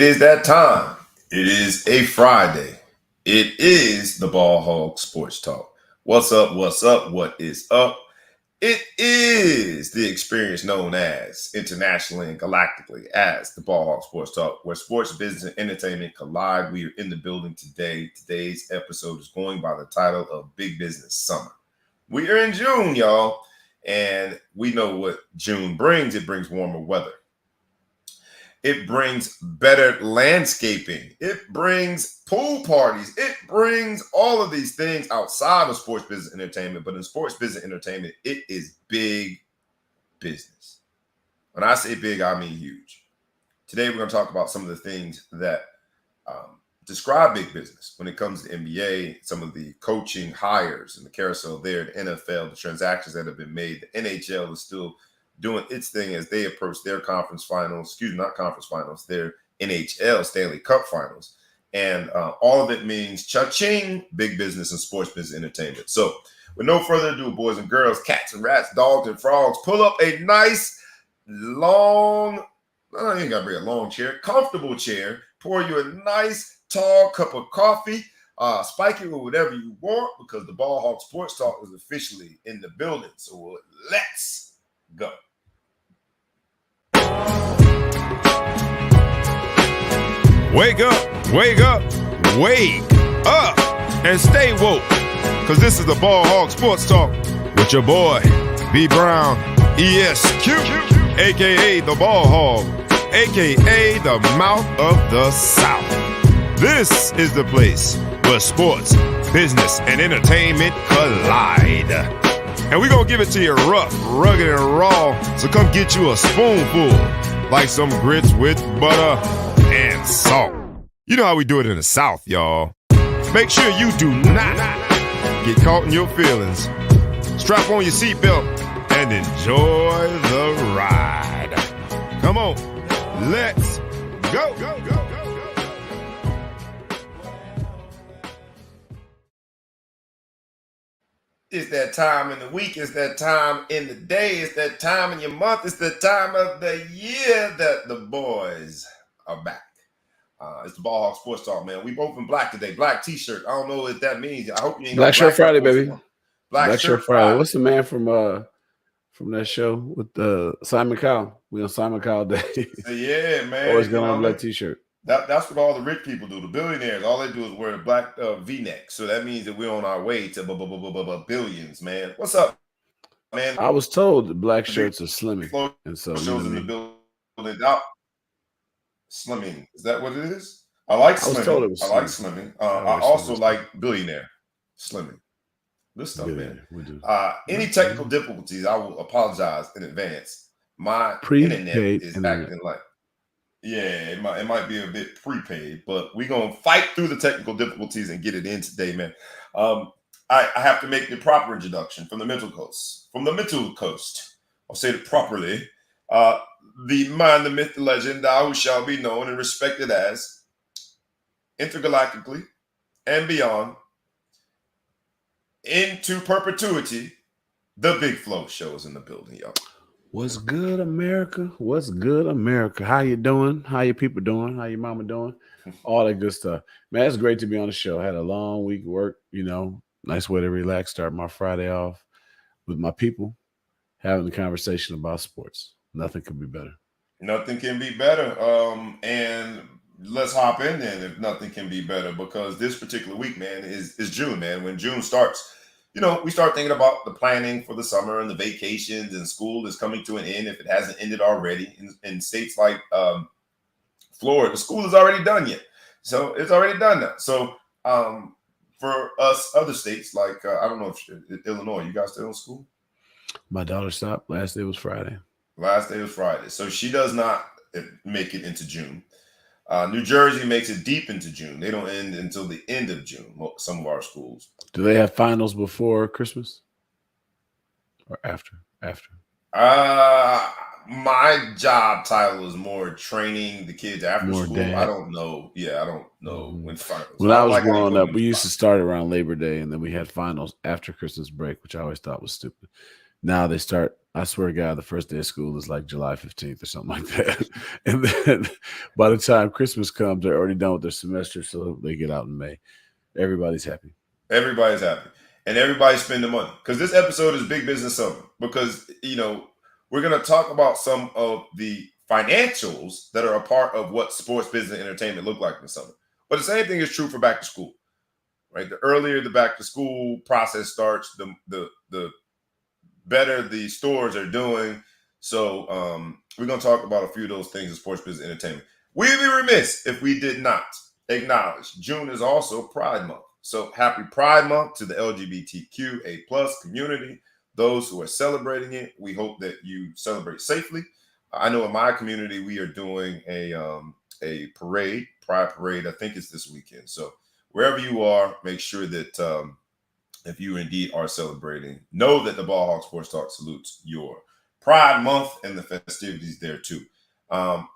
is that time. It is a Friday. It is the Ball Hog Sports Talk. What's up? What's up? What is up? It is the experience known as internationally and galactically as the Ball Hog Sports Talk, where sports, business, and entertainment collide. We are in the building today. Today's episode is going by the title of Big Business Summer. We are in June, y'all, and we know what June brings. It brings warmer weather. It brings better landscaping. It brings pool parties. It brings all of these things outside of sports business entertainment. But in sports business entertainment, it is big business. When I say big, I mean huge. Today, we're going to talk about some of the things that describe big business when it comes to NBA, some of the coaching hires and the carousel there, the NFL, the transactions that have been made. The NHL is still doing its thing as they approach their conference finals, their NHL Stanley Cup finals. And all of it means cha-ching, big business and sports business entertainment. So with no further ado, boys and girls, cats and rats, dogs and frogs, pull up a nice, long, you ain't got to bring a long chair, comfortable chair, pour you a nice, tall cup of coffee, spike it with whatever you want because the Ball Hog Sports Talk is officially in the building. So let's go. Wake up, wake up, wake up, and stay woke. Because this is the Ball Hog Sports Talk with your boy, B. Brown, ESQ, a.k.a. the Ball Hog, a.k.a. the Mouth of the South. This is the place where sports, business, and entertainment collide. And we're going to give it to you rough, rugged, and raw. So come get you a spoonful, like some grits with butter and salt. You know how we do it in the South, y'all. Make sure you do not get caught in your feelings. Strap on your seatbelt and enjoy the ride. Come on, let's go. It's that time in the week. It's that time in the day. It's that time in your month. It's the time of the year that the boys are back. It's the Ball Hog Sports Talk, man. We both in black today. Black t-shirt. I don't know what that means. I hope you ain't Black Shirt Friday, baby. Black Shirt Friday. What's the man from that show with Simon Cowell? We on Simon Cowell Day. Yeah, man. Always gonna have a black t-shirt. That's what all the rich people do. The billionaires, all they do is wear a black V-neck. So that means that we're on our way to billions, man. What's up, man? I was told that black shirts are slimming, and so shows in the building out. Slimming, is that what it is? I like slimming. I was told it was slimming. I also like billionaire slimming. This stuff, man. We do. Any technical difficulties, I will apologize in advance. My internet is acting like. Yeah, it might be a bit prepaid, but we're going to fight through the technical difficulties and get it in today, man. I have to make the proper introduction from the mental coast. I'll say it properly. The man, the myth, the legend, thou who shall be known and respected as intergalactically and beyond into perpetuity, the Big Flow Show is in the building, y'all. What's good, America? What's good, America? How you doing? How your people doing? How your mama doing? All that good stuff. Man, it's great to be on the show. I had a long week of work, nice way to relax, start my Friday off with my people, having a conversation about sports. Nothing could be better. Nothing can be better. And let's hop in then if nothing can be better, because this particular week, man, is June, man. When June starts, we start thinking about the planning for the summer and the vacations, and school is coming to an end if it hasn't ended already. In states like Florida, the school is already done yet. So it's already done now. So for us other states, like, I don't know if Illinois, you guys still in school? My daughter stopped. Last day was Friday. So she does not make it into June. New Jersey makes it deep into June. They don't end until the end of June, some of our schools. Do they have finals before Christmas or after? My job title is more training the kids after school. Dad. I don't know. Yeah, I don't know when finals. When I was growing up, we used to start around Labor Day, and then we had finals after Christmas break, which I always thought was stupid. Now they start. I swear to God, the first day of school is like July 15th or something like that. And then by the time Christmas comes, they're already done with their semester, so they get out in May. Everybody's happy. Everybody's happy. And everybody's spending money. Because this episode is Big Business Summer. Because, we're going to talk about some of the financials that are a part of what sports, business, and entertainment look like in the summer. But the same thing is true for back to school. Right? The earlier the back to school process starts, the better the stores are doing. So we're going to talk about a few of those things in sports, business, and entertainment. We'd be remiss if we did not acknowledge June is also Pride Month. So happy Pride Month to the LGBTQA+ community. Those who are celebrating it, we hope that you celebrate safely. I know in my community we are doing a parade, Pride Parade. I think it's this weekend. So wherever you are, make sure that if you indeed are celebrating, know that the Ball Hawk Sports Talk salutes your Pride Month and the festivities there too.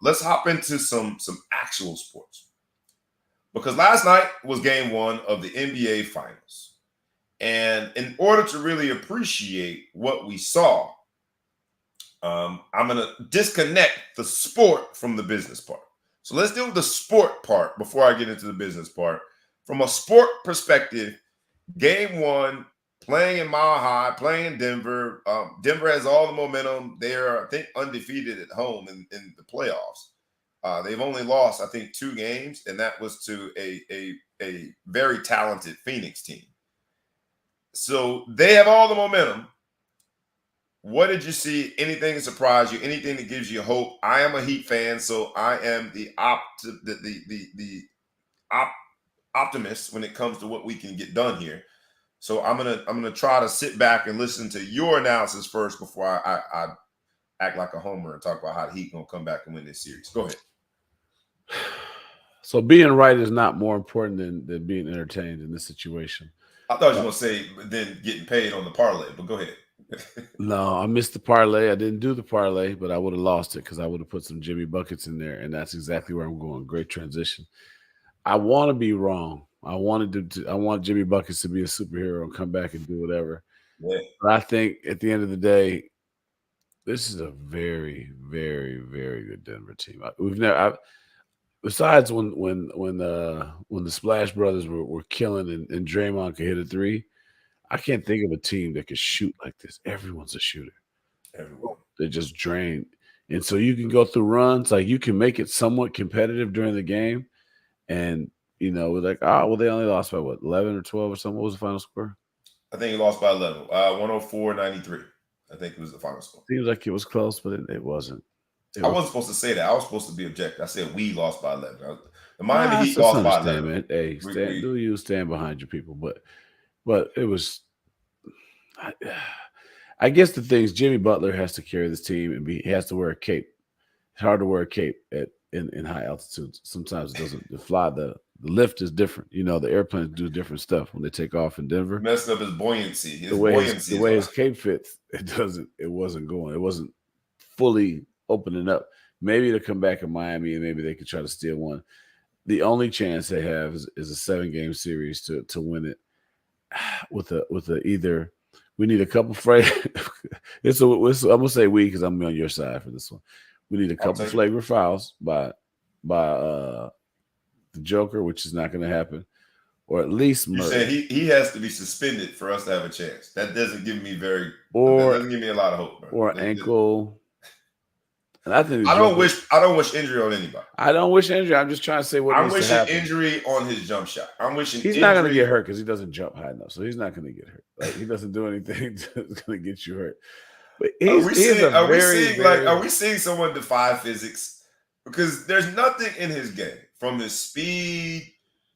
Let's hop into some actual sports. Because last night was game 1 of the NBA Finals. And in order to really appreciate what we saw, I'm going to disconnect the sport from the business part. So let's deal with the sport part before I get into the business part. From a sport perspective, game 1, playing in Mile High, playing in Denver. Denver has all the momentum. They're, I think, undefeated at home in the playoffs. They've only lost, I think, 2 games, and that was to a very talented Phoenix team. So they have all the momentum. What did you see? Anything that surprised you? Anything that gives you hope? I am a Heat fan, so I am the optimist when it comes to what we can get done here. So I'm gonna try to sit back and listen to your analysis first before I act like a homer and talk about how the Heat gonna come back and win this series. Go ahead. So being right is not more important than being entertained in this situation. I thought you were gonna say then getting paid on the parlay, but go ahead. No, I missed the parlay. I didn't do the parlay, but I would have lost it because I would have put some Jimmy buckets in there, and that's exactly where I'm going. Great transition. I want to be wrong. I want Jimmy buckets to be a superhero and come back and do whatever. Yeah. But I think at the end of the day, this is a very, very, very good Denver team. Besides when the Splash Brothers were killing and Draymond could hit a 3, I can't think of a team that could shoot like this. Everyone's a shooter. Everyone. They're just drained. And so you can go through runs, like you can make it somewhat competitive during the game. And, we're like, they only lost by 11 or 12 or something. What was the final score? I think he lost by 11. 104-93. I think it was the final score. Seems like it was close, but it wasn't. I wasn't supposed to say that. I was supposed to be objective. I said we lost by 11. The Miami Heat lost by 11. Man. Hey, do you stand behind your people? But it was. I guess the thing is Jimmy Butler has to carry this team and he has to wear a cape. It's hard to wear a cape in high altitudes. Sometimes it doesn't. The lift is different. The airplanes do different stuff when they take off in Denver. Messed up his buoyancy. The way his cape fits, it wasn't going. It wasn't fully opening up. Maybe they'll come back in Miami and maybe they could try to steal one. The only chance they have is a 7-game series to win it with either. We need a couple I'm gonna say we because I'm on your side for this one. We need a couple flagrant fouls by the Joker, which is not going to happen, or at least Murray. You said he has to be suspended for us to have a chance. That doesn't give me a lot of hope, bro. Or ankle. And I think I don't wish injury on anybody. I don't wish injury. I'm just trying to say what I'm wishing injury on his jump shot. I'm wishing he's not going to get hurt because he doesn't jump high enough. So he's not going to get hurt. Like he doesn't do anything that's going to get you hurt. But are we seeing someone defy physics? Because there's nothing in his game, from his speed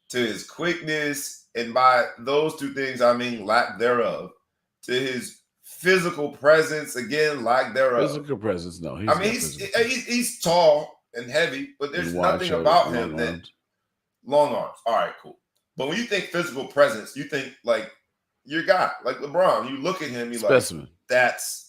to his quickness, and by those 2 things I mean lack thereof, to his physical presence, again, lack thereof. Physical presence, no. He's tall and heavy, but there's nothing about him that long arms. All right, cool. But when you think physical presence, you think like your guy, like LeBron. You look at him, you're specimen. Like, that's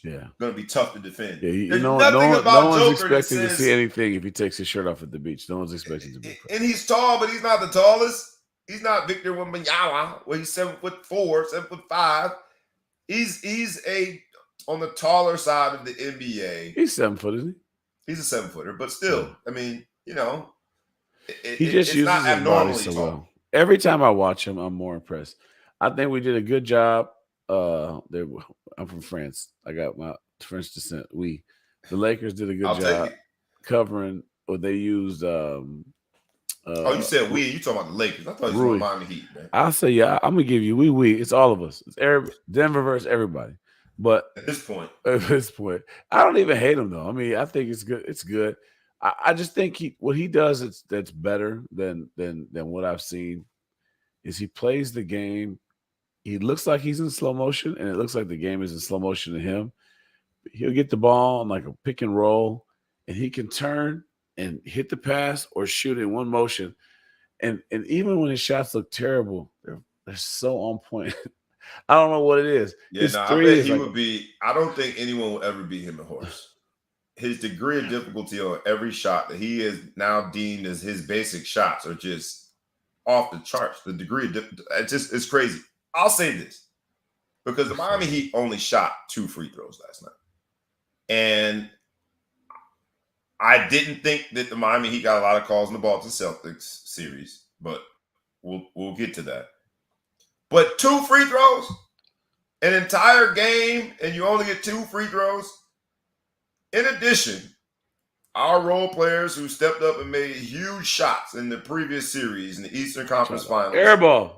going to be tough to defend. Yeah, no one's expecting to see anything if he takes his shirt off at the beach. No one's expecting to be. And he's tall, but he's not the tallest. He's not Victor Wembanyama, where he's 7'4", 7'5". He's on the taller side of the NBA. He's 7 foot, isn't He's a 7-footer, but still, Yeah. I mean, he? He just it's not uses his body abnormally so tall. well. Every time I watch him, I'm more impressed. I think we did a good job. I'm from France. I got my French descent. The Lakers did a good I'll job take it. covering what they used. You said we. You talking about the Lakers? I thought you were Miami Heat, man. I'll say, yeah, I'm gonna give you we. It's all of us. It's Denver versus everybody. But at this point, I don't even hate him though. I mean, I think it's good. It's good. I just think what he does that's better than what I've seen is he plays the game. He looks like he's in slow motion, and it looks like the game is in slow motion to him. He'll get the ball on like a pick and roll, and he can turn and hit the pass or shoot in one motion. And even when his shots look terrible, they're so on point. I don't know what it is. Yeah, I bet he would be. I don't think anyone will ever beat him in horse. His degree of difficulty on every shot that he is now deemed as his basic shots are just off the charts. The degree of it's crazy. I'll say this because the Miami Heat only shot 2 free throws last night, and I didn't think that the Miami Heat got a lot of calls in the Boston Celtics series, but we'll get to that. But 2 free throws, an entire game, and you only get 2 free throws. In addition, our role players who stepped up and made huge shots in the previous series in the Eastern Conference Finals. Airball.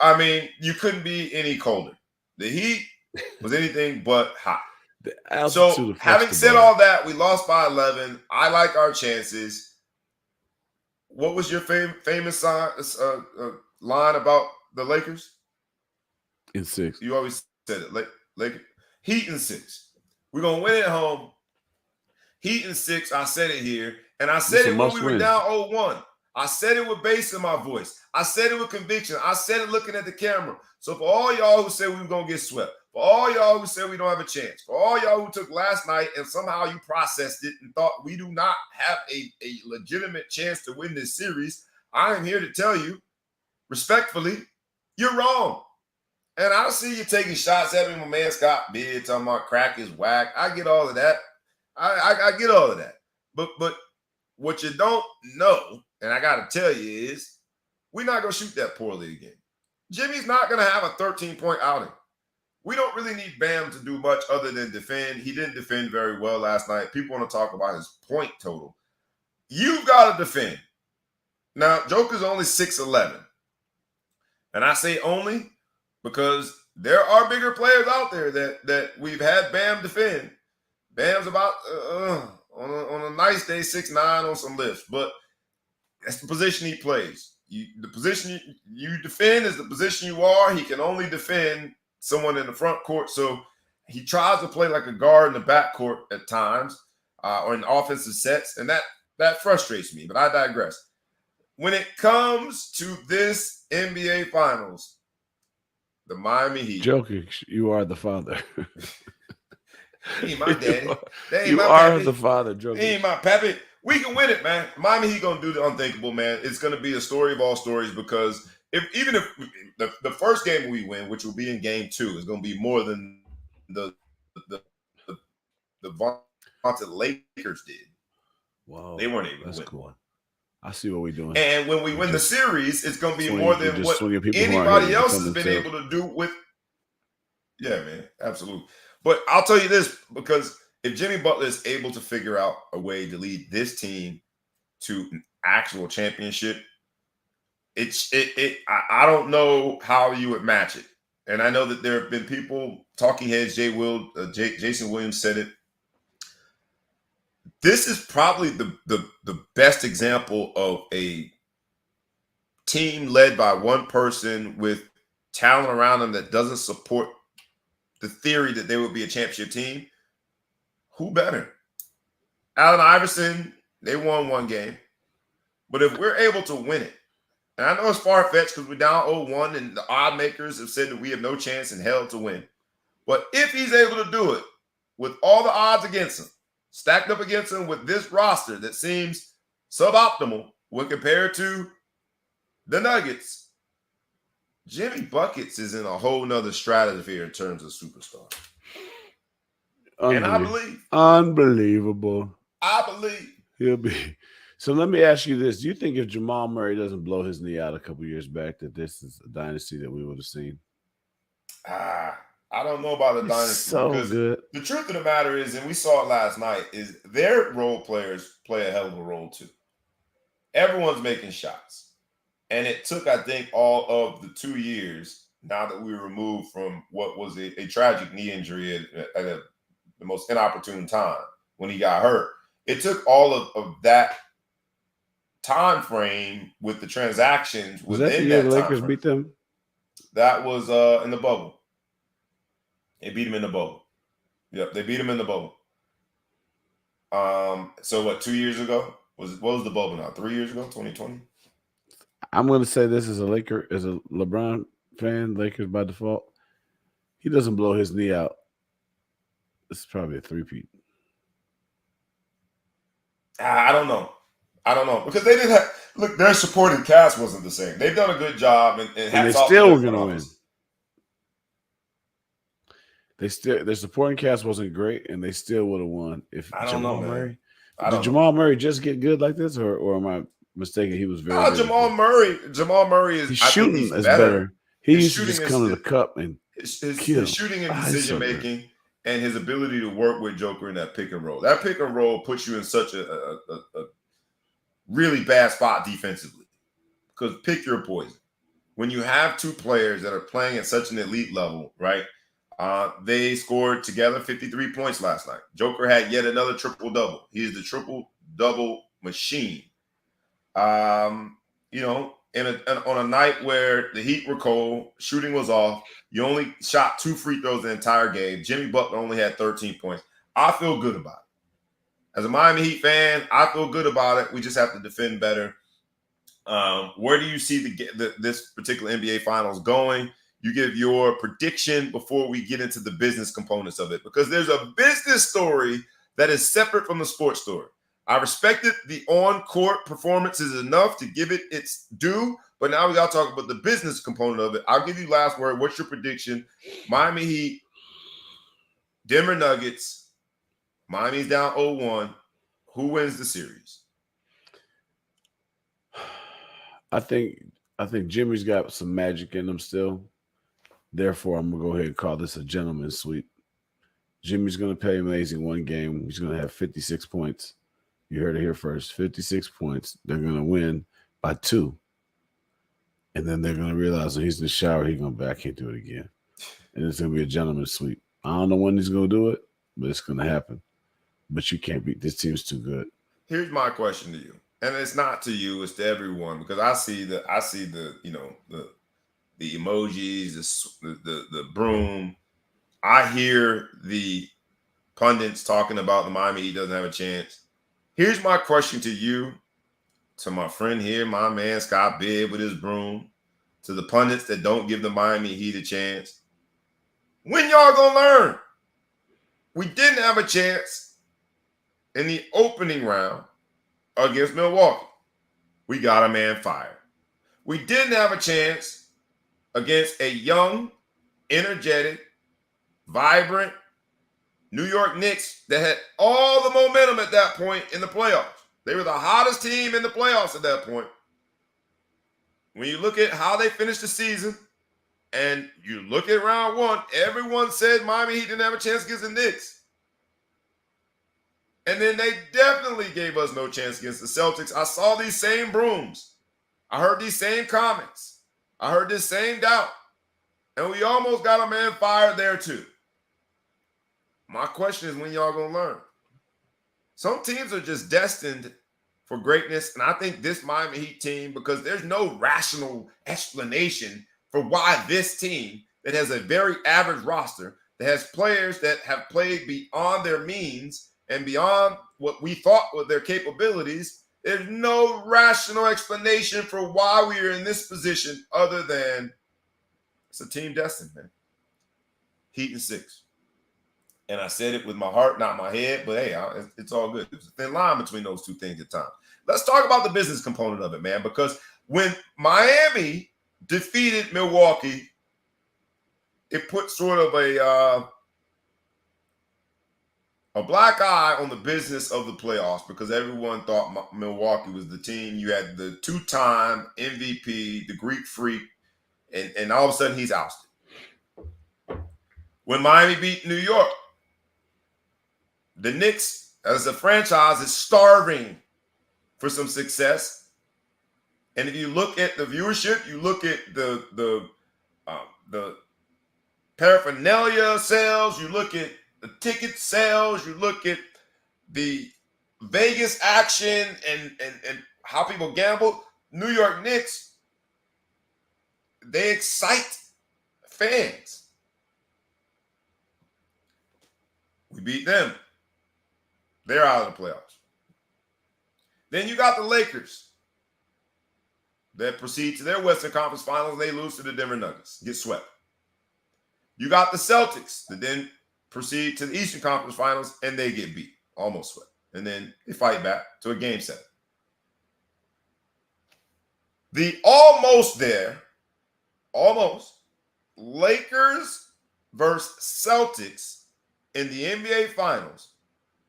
I mean, you couldn't be any colder. The Heat was anything but hot. So, having said all that, we lost by 11. I like our chances. What was your famous line about the Lakers? In 6. You always said it. Lakers. Heat in 6. We're going to win at home. Heat in 6. I said it here. And I said it when we were down 0-1. I said it with bass in my voice. I said it with conviction. I said it looking at the camera. So for all y'all who said we were going to get swept, for all y'all who said we don't have a chance, for all y'all who took last night and somehow you processed it and thought we do not have a legitimate chance to win this series, I am here to tell you, respectfully, you're wrong. And I see you taking shots at me. My man Scott Bid talking about crack is whack. I get all of that. I get all of that. But what you don't know, and I got to tell you is, we're not going to shoot that poorly again. Jimmy's not going to have a 13-point outing. We don't really need Bam to do much other than defend. He didn't defend very well last night. People want to talk about his point total. You've got to defend. Now, Joker's only 6'11". And I say only because there are bigger players out there that we've had Bam defend. Bam's about, on a nice day, 6'9" on some lifts. But that's the position he plays. The position you defend is the position you are. He can only defend someone in the front court. So he tries to play like a guard in the back court at times or in offensive sets. And that frustrates me, but I digress. When it comes to this NBA Finals, the Miami Heat. Jokic, you are the father. He ain't my daddy. You are the father, Jokic. He ain't my pappy. We can win it, man. Miami Heat gonna do the unthinkable, man. It's gonna be a story of all stories because even if the first game we win, which will be in game 2, is gonna be more than the vaunted Lakers did. Wow, they weren't able to win. Cool. I see what we're doing. And when we win the series, it's gonna be more than what anybody else has been able to do with. Yeah, man, absolutely. But I'll tell you this, because if Jimmy Butler is able to figure out a way to lead this team to an actual championship, I don't know how you would match it. And I know that there have been people, talking heads, Jason Williams said it. This is probably the best example of a team led by one person with talent around them that doesn't support the theory that they would be a championship team. Who better? Allen Iverson, they won one game. But if we're able to win it, and I know it's far-fetched because we're down 0-1 and the odd makers have said that we have no chance in hell to win. But if he's able to do it with all the odds against him, stacked up against him with this roster that seems suboptimal when compared to the Nuggets, Jimmy Buckets is in a whole nother stratosphere in terms of superstar. And I believe. Unbelievable. I believe. He'll be. So let me ask you this. Do you think if Jamal Murray doesn't blow his knee out a couple years back, that this is a dynasty that we would have seen? I don't know about the dynasty. So because good. The truth of the matter is, and we saw it last night, is their role players play a hell of a role too. Everyone's making shots. And it took, I think, all of the 2 years now that we were removed from what was a tragic knee injury at the most inopportune time when he got hurt. It took all of that time frame with the transactions Was that the within year that the time Lakers frame. beat them? That was in the bubble. They beat him in the bubble. Yep, they beat him in the bubble. So what, 2 years ago? What was the bubble now? 3 years ago, 2020? I'm going to say this as a LeBron fan, Lakers by default. He doesn't blow his knee out. It's probably a three-peat. I don't know. Because they didn't have – look, their supporting cast wasn't the same. They've done a good job. And they still were going to win. Their supporting cast wasn't great, and they still would have won if Jamal Murray. Did Jamal Murray just get good like this, or am I mistaken? He was very good. Jamal Murray is shooting is better. He used to just come to the cup and his shooting and decision making and his ability to work with Joker in that pick and roll. That pick and roll puts you in such a really bad spot defensively because pick your poison. When you have two players that are playing at such an elite level, right? They scored together 53 points last night. Joker had yet another triple-double. He is the triple-double machine. On a night where the Heat were cold, shooting was off, you only shot 2 free throws the entire game. Jimmy Butler only had 13 points. I feel good about it. As a Miami Heat fan, I feel good about it. We just have to defend better. Where do you see this particular NBA Finals going? You give your prediction before we get into the business components of it, because there's a business story that is separate from the sports story. I respected the on-court performances enough to give it its due, but now we got to talk about the business component of it. I'll give you last word. What's your prediction? Miami Heat, Denver Nuggets. Miami's down 0-1. Who wins the series? I think Jimmy's got some magic in him still. Therefore, I'm going to go ahead and call this a gentleman's sweep. Jimmy's going to play amazing one game. He's going to have 56 points. You heard it here first. 56 points. They're going to win by 2. And then they're going to realize when he's in the shower, he's going to I can't do it again. And it's going to be a gentleman's sweep. I don't know when he's going to do it, but it's going to happen. But you can't beat this team's too good. Here's my question to you. And it's not to you, it's to everyone, because I see the emojis, the broom. I hear the pundits talking about the Miami Heat doesn't have a chance. Here's my question to you, to my friend here, my man Scott Bibb with his broom, to the pundits that don't give the Miami Heat a chance. When y'all gonna learn? We didn't have a chance in the opening round against Milwaukee. We got a man fired. We didn't have a chance against a young, energetic, vibrant New York Knicks that had all the momentum at that point in the playoffs. They were the hottest team in the playoffs at that point. When you look at how they finished the season and you look at round 1, everyone said Miami Heat didn't have a chance against the Knicks. And then they definitely gave us no chance against the Celtics. I saw these same brooms. I heard these same comments. I heard this same doubt. And we almost got a man fired there too. My question is, when y'all gonna learn? Some teams are just destined for greatness, and I think this Miami Heat team, because there's no rational explanation for why this team that has a very average roster, that has players that have played beyond their means and beyond what we thought were their capabilities, there's no rational explanation for why we are in this position other than it's a team destined, man. Heat in 6. And I said it with my heart, not my head, but hey, it's all good. There's a thin line between those two things at times. Let's talk about the business component of it, man, because when Miami defeated Milwaukee, it put sort of a black eye on the business of the playoffs because everyone thought Milwaukee was the team. You had the two-time MVP, the Greek Freak, and all of a sudden he's ousted. When Miami beat New York, the Knicks, as a franchise, is starving for some success. And if you look at the viewership, you look at the paraphernalia sales, you look at the ticket sales, you look at the Vegas action and how people gamble. New York Knicks, they excite fans. We beat them. They're out of the playoffs. Then you got the Lakers that proceed to their Western Conference Finals. They lose to the Denver Nuggets, get swept. You got the Celtics that then proceed to the Eastern Conference Finals, and they get beat, almost swept. And then they fight back to a Game 7. The almost Lakers versus Celtics in the NBA Finals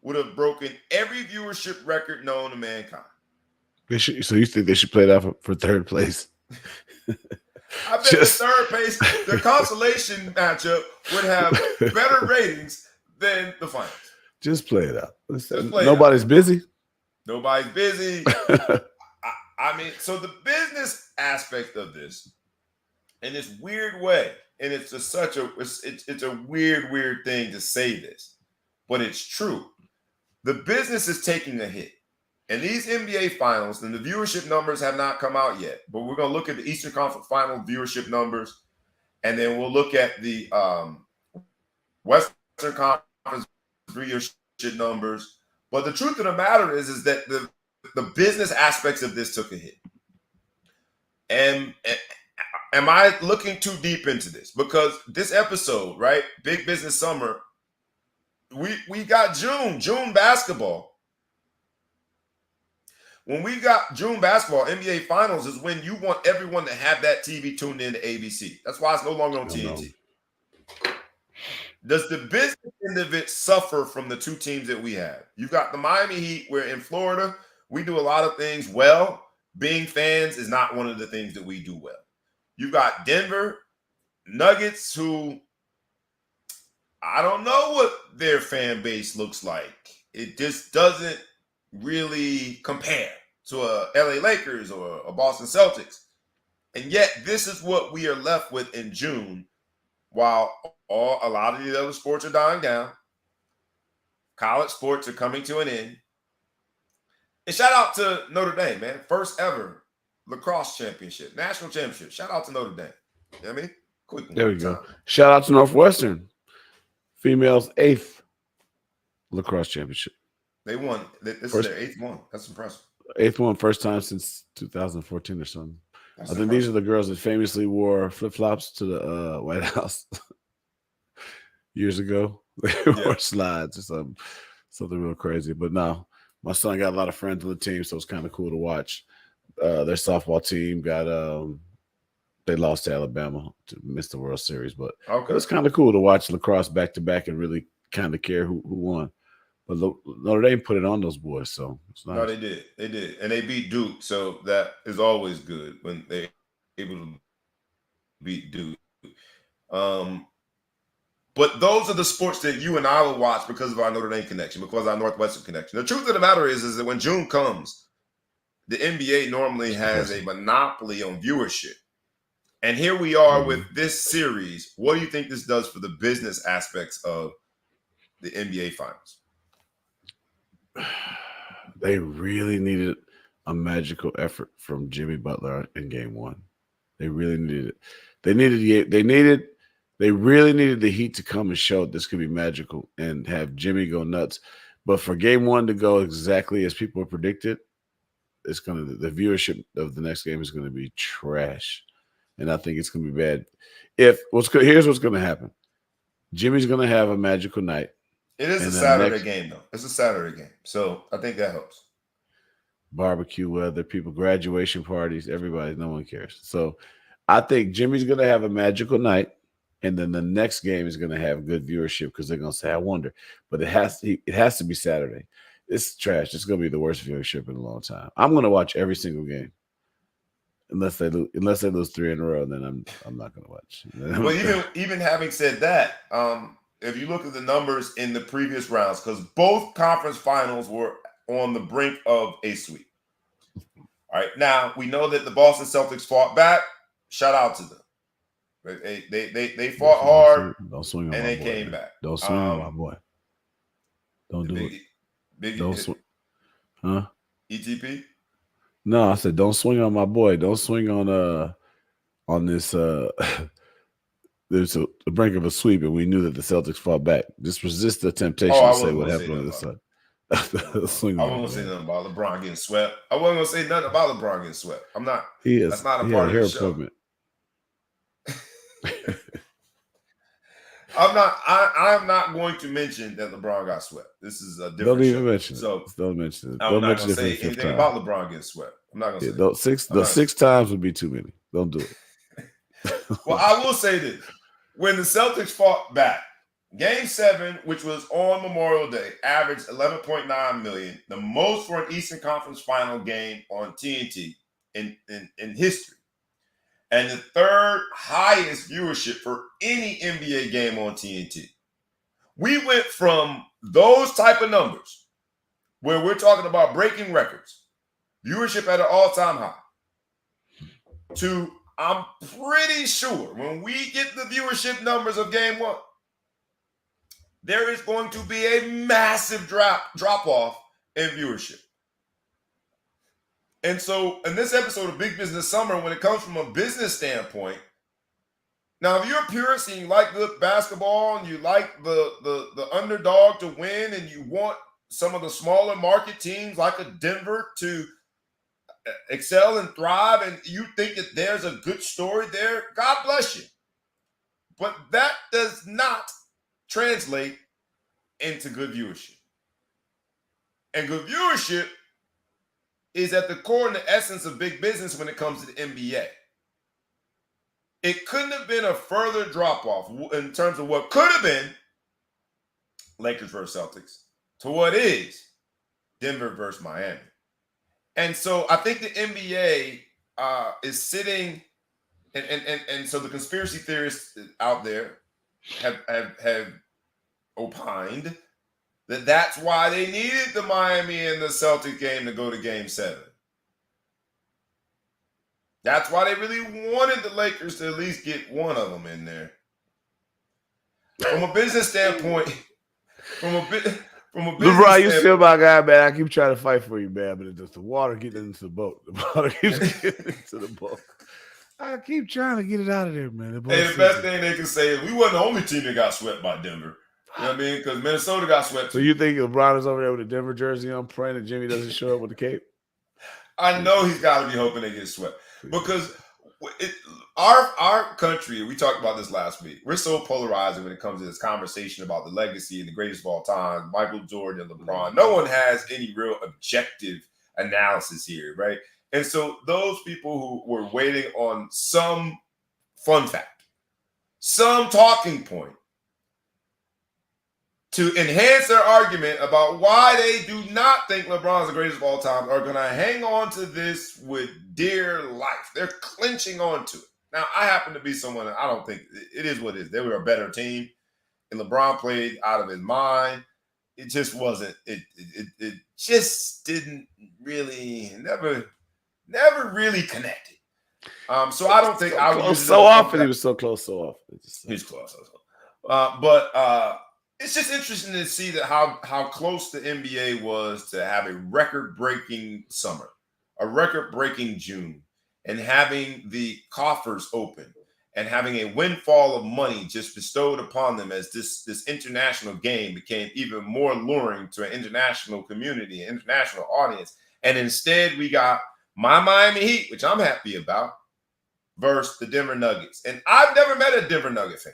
would have broken every viewership record known to mankind. So you think they should play that for third place? I bet the third place, the consolation matchup would have better ratings than the finals. Just play it out. Nobody's busy. Nobody's busy. I mean, so the business aspect of this, in this weird way, and it's just it's a weird thing to say this, but it's true. The business is taking a hit. And these NBA finals, and the viewership numbers have not come out yet, but we're going to look at the Eastern Conference Final viewership numbers, and then we'll look at the Western Conference viewership numbers. But the truth of the matter is that the business aspects of this took a hit. And am I looking too deep into this? Because this episode, right, Big Business Summer, we got June basketball. When we got June basketball, NBA Finals is when you want everyone to have that TV tuned in to ABC. That's why it's no longer on TNT. Does the business end of it suffer from the two teams that we have? You've got the Miami Heat. We're in Florida. We do a lot of things well. Being fans is not one of the things that we do well. You've got Denver Nuggets, who I don't know what their fan base looks like. It just doesn't really compare to a LA Lakers or a Boston Celtics. And yet this is what we are left with in June, while a lot of the other sports are dying down. College sports are coming to an end. And shout out to Notre Dame, man. First ever lacrosse championship, national championship. Shout out to Notre Dame. You know what I mean? Quick. There we go. Shout out to Northwestern. Females 8th lacrosse championship. They won. This is their 8th one. That's impressive. 8th one, first time since 2014 or something. I think these are the girls that famously wore flip-flops to the White House years ago. They wore slides or something real crazy. But no, my son got a lot of friends on the team, so it's kind of cool to watch. Their softball team got they lost to Alabama to miss the World Series, but it's kind of cool to watch lacrosse back-to-back and really kind of care who won. But Notre Dame put it on those boys, so it's nice. No, they did, and they beat Duke, so that is always good when they're able to beat Duke. But those are the sports that you and I will watch because of our Notre Dame connection, because of our Northwestern connection. The truth of the matter is that when June comes, the NBA normally has a monopoly on viewership. And here we are with this series. What do you think this does for the business aspects of the NBA Finals? They really needed a magical effort from Jimmy Butler in Game 1. They really needed it. They really needed the Heat to come and show this could be magical and have Jimmy go nuts. But for Game 1 to go exactly as people predicted, the viewership of the next game is gonna be trash. And I think it's gonna be bad. Here's what's gonna happen. Jimmy's gonna have a magical night. It is a Saturday game, though. It's a Saturday game. So I think that helps. Barbecue weather, people, graduation parties, everybody, no one cares. So I think Jimmy's going to have a magical night, and then the next game is going to have good viewership because they're going to say, "I wonder." But it has to be Saturday. It's trash. It's going to be the worst viewership in a long time. I'm going to watch every single game. Unless they lose 3 in a row, then I'm not going to watch. Well, even having said that, if you look at the numbers in the previous rounds, because both conference finals were on the brink of a sweep. All right, now we know that the Boston Celtics fought back. Shout out to them. They fought hard. Don't swing on and my they boy, came man. back. Don't swing on my boy. Don't do it. Don't swing. Huh? ETP? No, I said don't swing on my boy. Don't swing on this there's a brink of a sweep, and we knew that the Celtics fought back. Just resist the temptation to say what happened on this side. I wasn't going to say nothing about LeBron getting swept. I wasn't going to say nothing about LeBron getting swept. I'm not. That's not a part of the show. I'm not going to mention that LeBron got swept. This is a different. Don't even mention it. Don't mention it. I'm not going to say anything about LeBron getting swept. I'm not going to say the 6 times would be too many. Don't do it. Well, I will say this: when the Celtics fought back, Game 7, which was on Memorial Day, averaged 11.9 million, the most for an Eastern Conference Final game on TNT in history. And the 3rd highest viewership for any NBA game on TNT. We went from those type of numbers, where we're talking about breaking records, viewership at an all-time high, to I'm pretty sure when we get the viewership numbers of Game 1, there is going to be a massive drop-off in viewership. And so in this episode of Big Business Summer, when it comes from a business standpoint, now if you're a purist and you like good basketball and you like the underdog to win and you want some of the smaller market teams like a Denver to excel and thrive and you think that there's a good story there, God bless you. But that does not translate into good viewership. And good viewership is at the core and the essence of big business when it comes to the NBA. It couldn't have been a further drop-off in terms of what could have been Lakers versus Celtics to what is Denver versus Miami. And so I think the NBA is sitting, and so the conspiracy theorists out there have opined that that's why they needed the Miami and the Celtics game to go to Game 7. That's why they really wanted the Lakers to at least get one of them in there. From a business standpoint, LeBron, you still my guy, man. I keep trying to fight for you, man, but it's just the water getting into the boat. The water keeps getting into the boat. I keep trying to get it out of there, man. The best thing they can say is we wasn't the only team that got swept by Denver. You know what I mean? Because Minnesota got swept. So you think LeBron is over there with a Denver jersey on, praying that Jimmy doesn't show up with the cape? I know he's got to be hoping they get swept. Because our country, we talked about this last week, we're so polarizing when it comes to this conversation about the legacy and the greatest of all time, Michael Jordan and LeBron. No one has any real objective analysis here, right? And so those people who were waiting on some fun fact, some talking point to enhance their argument about why they do not think LeBron's the greatest of all time are going to hang on to this with dear life. They're clinching on to it. Now, I happen to be someone that I don't think it is what it is. They were a better team, and LeBron played out of his mind. It just wasn't. It just didn't really, never really connected. So I don't think I would use it so often. He was so close so often. He's close. But it's just interesting to see that how close the NBA was to have a record-breaking summer, a record-breaking June, and having the coffers open and having a windfall of money just bestowed upon them as this international game became even more alluring to an international community, an international audience. And instead, we got my Miami Heat, which I'm happy about, versus the Denver Nuggets. And I've never met a Denver Nugget fan.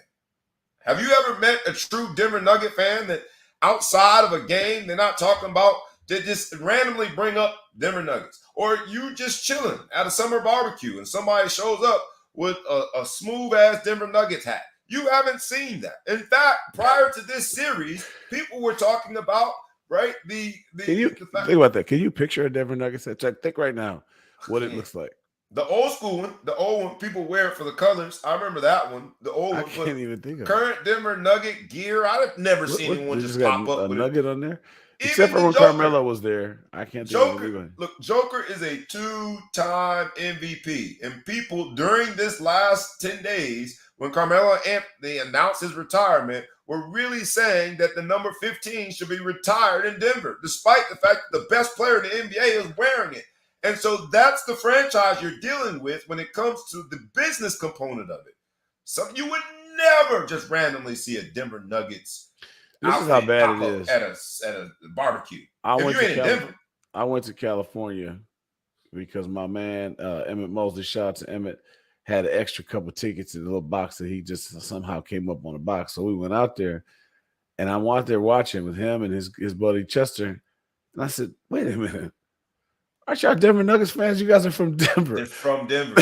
Have you ever met a true Denver Nugget fan that outside of a game, they're not talking about, they just randomly bring up Denver Nuggets? Or you just chilling at a summer barbecue and somebody shows up with a smooth ass Denver Nuggets hat. You haven't seen that. In fact, prior to this series, people were talking about right Can you think about that? Can you picture a Denver Nuggets hat? Think right now what it looks like. The old school one, the old one, people wear it for the colors. I remember that one. The old one. I can't even think of current Denver Nugget gear. I've never seen anyone just pop up a with nugget on there. Even Except for when Carmelo was there. I can't think of anything. Look, Joker is a 2-time MVP. And people during this last 10 days, when Carmelo Anthony announced his retirement, were really saying that the number 15 should be retired in Denver, despite the fact that the best player in the NBA is wearing it. And so that's the franchise you're dealing with when it comes to the business component of it. So you would never just randomly see a Denver Nuggets. This is how bad it is at a barbecue. I went to California because my man Emmett Mosley, shout out to Emmett, had an extra couple tickets in a little box that he just somehow came up on a box. So we went out there, and I'm out there watching with him and his buddy Chester. And I said, "Wait a minute, aren't y'all Denver Nuggets fans? You guys are from Denver." They're from Denver.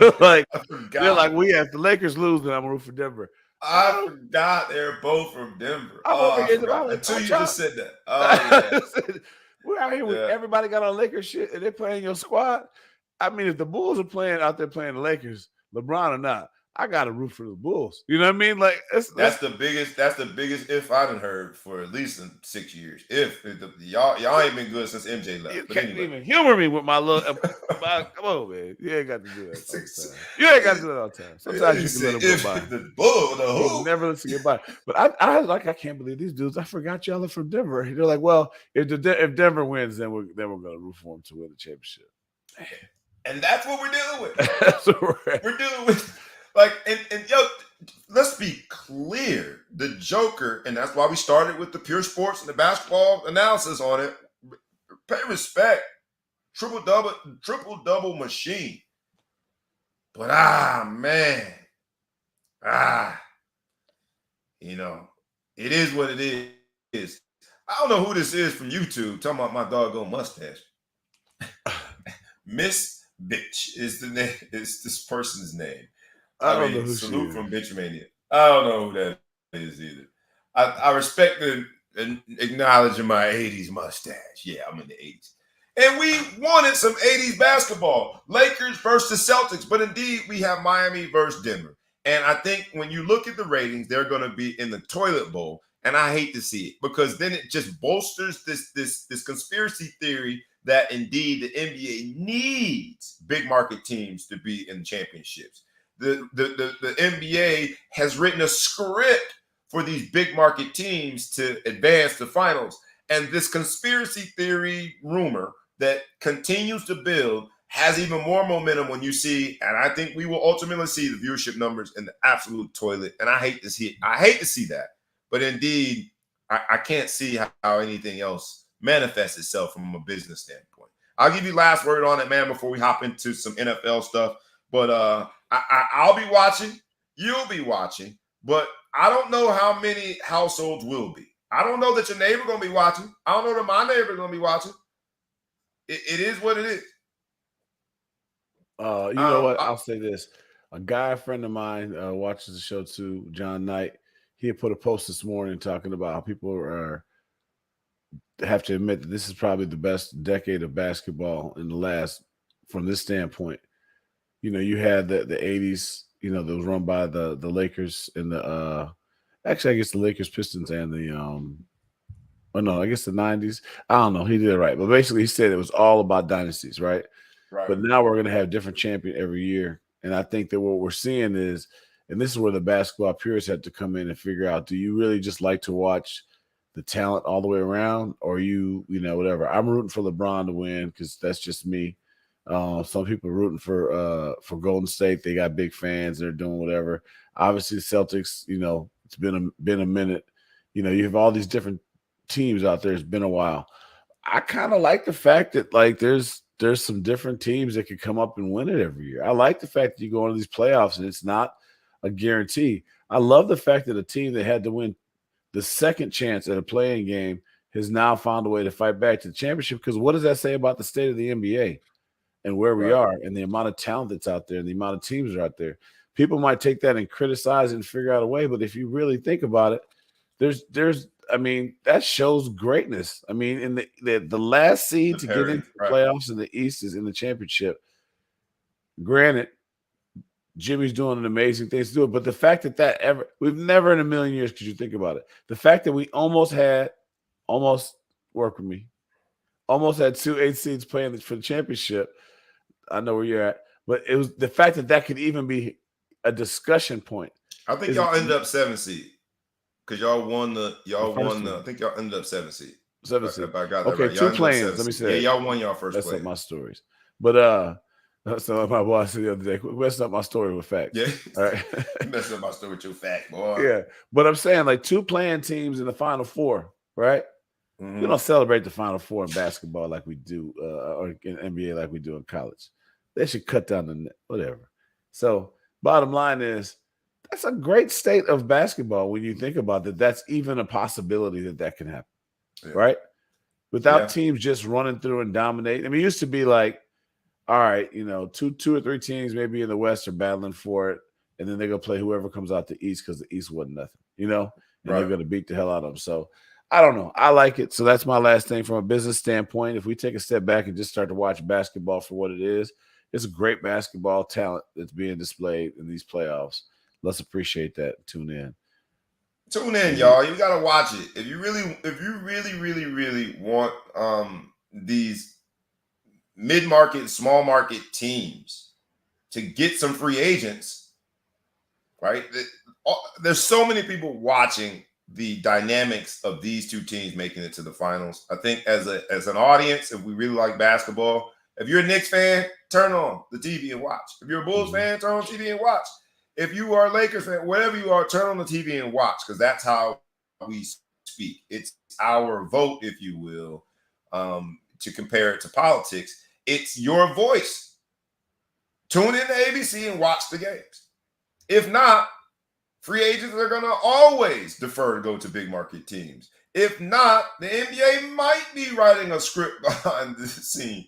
They're like, we have the Lakers lose, and I'm rooting for Denver. I forgot they're both from Denver. Until you just said that. Yeah. We're out here with everybody got on Lakers shit, and they're playing your squad. I mean, if the Bulls are playing out there playing the Lakers, LeBron or not, I got to root for the Bulls. You know what I mean? Like that's the biggest if I done heard for at least 6 years. Y'all ain't been good since MJ left. You can't even humor me with my little. Come on, man. You ain't got to do that all the time. You ain't got to do that all the time. Sometimes you can let them go by. The Bull, the who? Never let them get by. But I can't believe these dudes. I forgot y'all are from Denver. They're like, well, if Denver wins, then we're gonna root for them to win the championship. And that's what we're dealing with. That's what we're dealing with. Like, and yo, let's be clear. The Joker, and that's why we started with the pure sports and the basketball analysis on it. Pay respect. Triple double machine. But it is what it is. I don't know who this is from YouTube talking about my doggone mustache. Miss Bitch is the name. Is this person's name? I don't know who salute she is. from Bitchmania. I don't know who that is either. I respect and acknowledging my 80s mustache. Yeah, I'm in the 80s. And we wanted some 80s basketball. Lakers versus Celtics. But indeed, we have Miami versus Denver. And I think when you look at the ratings, they're going to be in the toilet bowl. And I hate to see it because then it just bolsters this conspiracy theory that indeed the NBA needs big market teams to be in championships. The NBA has written a script for these big market teams to advance to finals. And this conspiracy theory rumor that continues to build has even more momentum when you see, and I think we will ultimately see the viewership numbers in the absolute toilet. And I hate to see that. But indeed, I can't see how anything else manifests itself from a business standpoint. I'll give you last word on it, man, before we hop into some NFL stuff. But I'll be watching. You'll be watching. But I don't know how many households will be. I don't know that your neighbor going to be watching. I don't know that my neighbor going to be watching. It is what it is. You know what? I'll say this. A friend of mine watches the show too, John Knight. He had put a post this morning talking about how people have to admit that this is probably the best decade of basketball in the last, from this standpoint. You know, you had the 80s, you know, that was run by the Lakers and actually I guess the Lakers, Pistons, and the I guess the 90s. I don't know. He did it right. But basically he said it was all about dynasties, right? Right. But now we're going to have different champion every year. And I think that what we're seeing is, and this is where the basketball purists have to come in and figure out, do you really just like to watch the talent all the way around, or you know, whatever. I'm rooting for LeBron to win because that's just me. Some people are rooting for Golden State. They got big fans. They're doing whatever. Obviously, the Celtics, you know, it's been a minute. You know, you have all these different teams out there. It's been a while. I kind of like the fact that, like, there's some different teams that could come up and win it every year. I like the fact that you go into these playoffs and it's not a guarantee. I love the fact that a team that had to win the second chance at a playing game has now found a way to fight back to the championship. Because what does that say about the state of the NBA? and where we are and the amount of talent that's out there and the amount of teams that are out there. People might take that and criticize and figure out a way, but if you really think about it, I mean, that shows greatness. I mean, in the last seed to get into the playoffs in the East is in the championship. Granted, Jimmy's doing an amazing thing to do it, but the fact that we've never in a million years, could you think about it? The fact that we almost had 2 8 seeds playing for the championship. I know where you're at, but it was the fact that could even be a discussion point. I think y'all ended up 7 seed because y'all won the. I think y'all ended up 7 seed. 7 seed. If I got that okay, right. 2 plans. Let me say. Yeah, y'all won y'all first. That's not my stories, but that's what my boss said the other day. Messed up my story with facts. Yeah, all right. Messed up my story with your fact, boy. Yeah, but I'm saying like 2 playing teams in the Final Four, right? We don't celebrate the Final Four in basketball like we do, or in NBA like we do in college. They should cut down the net, whatever. So, bottom line is, that's a great state of basketball when you think about that. That's even a possibility that can happen, right? Without teams just running through and dominating. I mean, it used to be like, all right, two or three teams maybe in the West are battling for it, and then they're going to play whoever comes out the East because the East wasn't nothing, and they're going to beat the hell out of them. So, I don't know. I like it. So that's my last thing from a business standpoint. If we take a step back and just start to watch basketball for what it is, it's a great basketball talent that's being displayed in these playoffs. Let's appreciate that. Tune in. Tune in, y'all. You got to watch it. If you really want these mid-market, small market teams to get some free agents, right? There's so many people watching the dynamics of these 2 teams making it to the finals. I think as an audience, if we really like basketball, if you're a Knicks fan, turn on the TV and watch. If you're a Bulls fan, turn on TV and watch. If you are a Lakers fan, whatever you are, turn on the TV and watch, because that's how we speak. It's our vote, if you will, to compare it to politics. It's your voice. Tune in to ABC and watch the games. If not, free agents are going to always defer to go to big market teams. If not, the NBA might be writing a script behind the scene,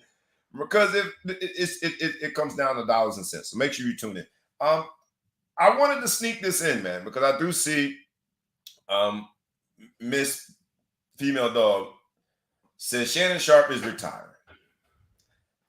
because it comes down to dollars and cents. So make sure you tune in. I wanted to sneak this in, man, because I do see Miss Female Dog says Shannon Sharpe is retiring.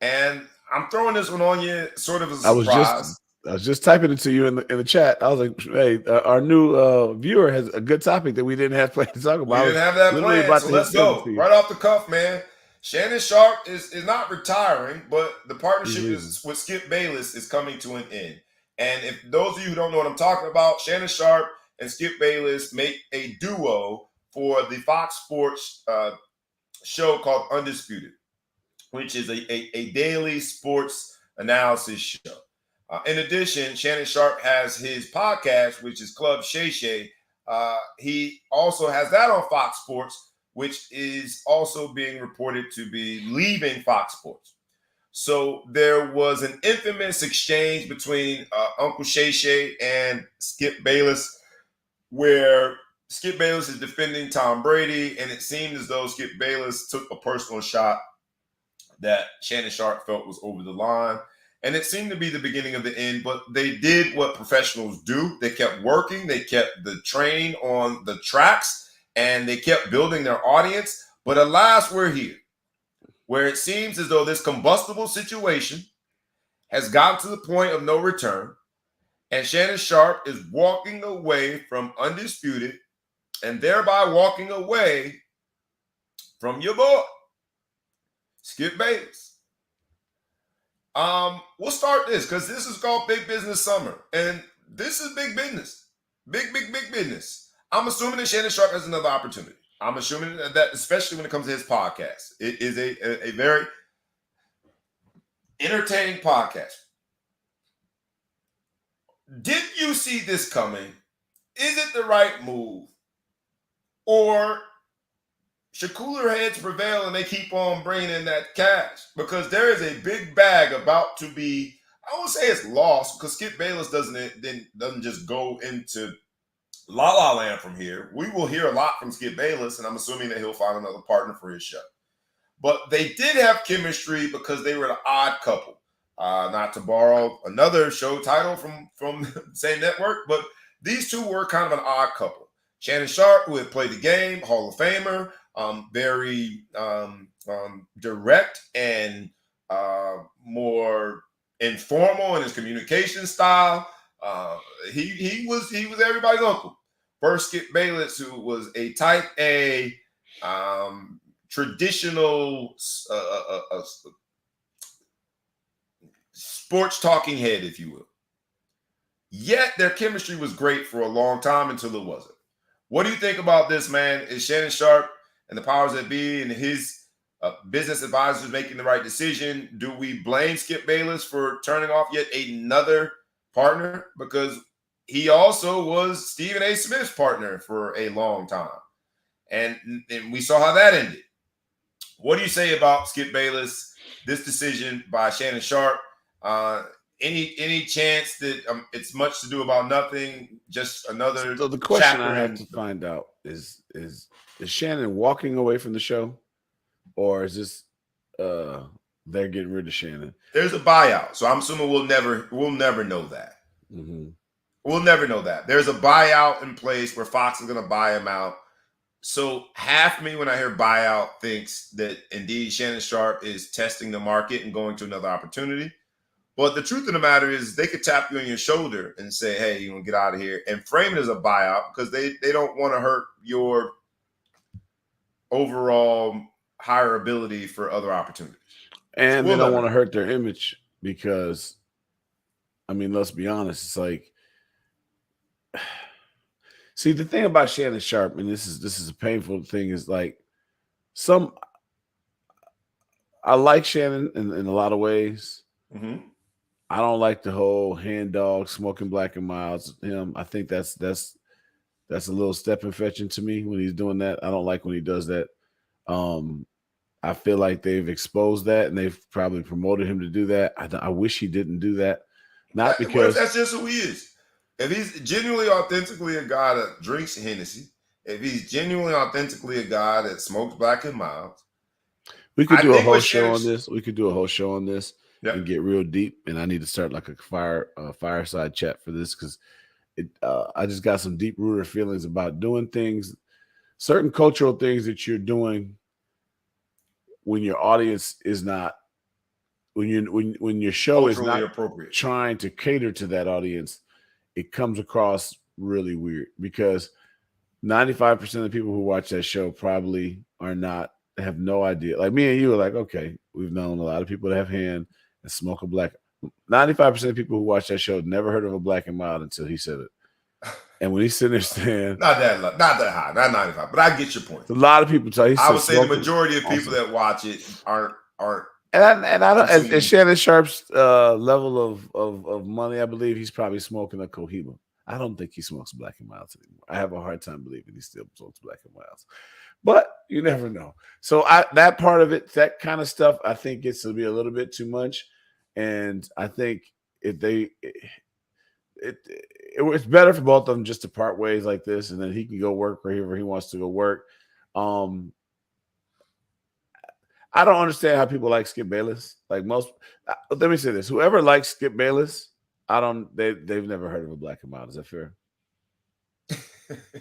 And I'm throwing this one on you sort of as a surprise. I was just typing it to you in the chat. I was like, hey, our new viewer has a good topic that we didn't have planned to talk about. We didn't have that planned, so let's go. Right off the cuff, man. Shannon Sharpe is not retiring, but the partnership with Skip Bayless is coming to an end. And if those of you who don't know what I'm talking about, Shannon Sharpe and Skip Bayless make a duo for the Fox Sports show called Undisputed, which is a daily sports analysis show. In addition, Shannon Sharpe has his podcast, which is Club Shay Shay. He also has that on Fox Sports, which is also being reported to be leaving Fox Sports. So there was an infamous exchange between Uncle Shay Shay and Skip Bayless, where Skip Bayless is defending Tom Brady, and it seemed as though Skip Bayless took a personal shot that Shannon Sharpe felt was over the line. And it seemed to be the beginning of the end, but they did what professionals do. They kept working. They kept the train on the tracks, and they kept building their audience. But alas, we're here, where it seems as though this combustible situation has gotten to the point of no return, and Shannon Sharpe is walking away from Undisputed and thereby walking away from your boy, Skip Bayless. We'll start this because this is called Big Business Summer, and this is big business, big business. I'm assuming that Shannon Sharpe has another opportunity. I'm assuming that, especially when it comes to his podcast, it is a very entertaining podcast. Did you see this coming? Is it the right move, or should cooler heads prevail and they keep on bringing in that cash? Because there is a big bag about to be, I won't say it's lost, because Skip Bayless doesn't just go into La La Land from here. We will hear a lot from Skip Bayless, and I'm assuming that he'll find another partner for his show. But they did have chemistry because they were an odd couple. Not to borrow another show title from the same network, but these two were kind of an odd couple. Shannon Sharpe, who had played the game, Hall of Famer, very direct and more informal in his communication style. He was everybody's uncle. First, Skip Bayless, who was a type A traditional sports talking head, if you will. Yet their chemistry was great for a long time until it wasn't. What do you think about this, man? Is Shannon Sharpe and the powers that be and his business advisors making the right decision? Do we blame Skip Bayless for turning off yet another partner? Because he also was Stephen A. Smith's partner for a long time. And we saw how that ended. What do you say about Skip Bayless, this decision by Shannon Sharpe? Any chance that it's much to do about nothing, just another? So the question I have to find out is Shannon walking away from the show, or is this they're getting rid of Shannon? There's a buyout, so I'm assuming we'll never know that. Mm-hmm. We'll never know that. There's a buyout in place where Fox is going to buy him out. So half me, when I hear buyout, thinks that indeed Shannon Sharpe is testing the market and going to another opportunity. But the truth of the matter is they could tap you on your shoulder and say, hey, you want to get out of here, and frame it as a buyout because they don't want to hurt your overall higher ability for other opportunities. And they don't want to hurt their image because, I mean, let's be honest, it's like, see, the thing about Shannon Sharpe, and this is a painful thing, is like I like Shannon in a lot of ways. Mm-hmm. I don't like the whole hand dog smoking black and milds. I think that's a little stepping fetching to me when he's doing that. I don't like when he does that. I feel like they've exposed that and they've probably promoted him to do that. I wish he didn't do that. Not because that's just who he is. If he's genuinely, authentically a guy that drinks Hennessy, if he's genuinely, authentically a guy that smokes black and milds, we could do a whole show on this. We could do a whole show on this. Yep. And get real deep. And I need to start like a fireside chat for this because I just got some deep rooted feelings about doing things, certain cultural things that you're doing when your audience is not, when your show is not appropriate, trying to cater to that audience. It comes across really weird because 95% of the people who watch that show probably have no idea. Like me and you are like, okay, we've known a lot of people that have hand and smoke a black. 95% of people who watch that show never heard of a black and mild until he said it. And when he's sitting there saying, not that high, not 95, but I get your point. A lot of people tell you. I would say the majority of people that watch it aren't. And I don't. At Shannon Sharpe's level of money, I believe he's probably smoking a Cohiba. I don't think he smokes black and milds anymore. I have a hard time believing he still smokes black and milds. But you never know. So that part of it, that kind of stuff, I think gets to be a little bit too much. And I think it's better for both of them just to part ways like this, and then he can go work wherever he wants to go work. I don't understand how people like Skip Bayless. Like most, let me say this: whoever likes Skip Bayless, they've never heard of a black and mild. Is that fair?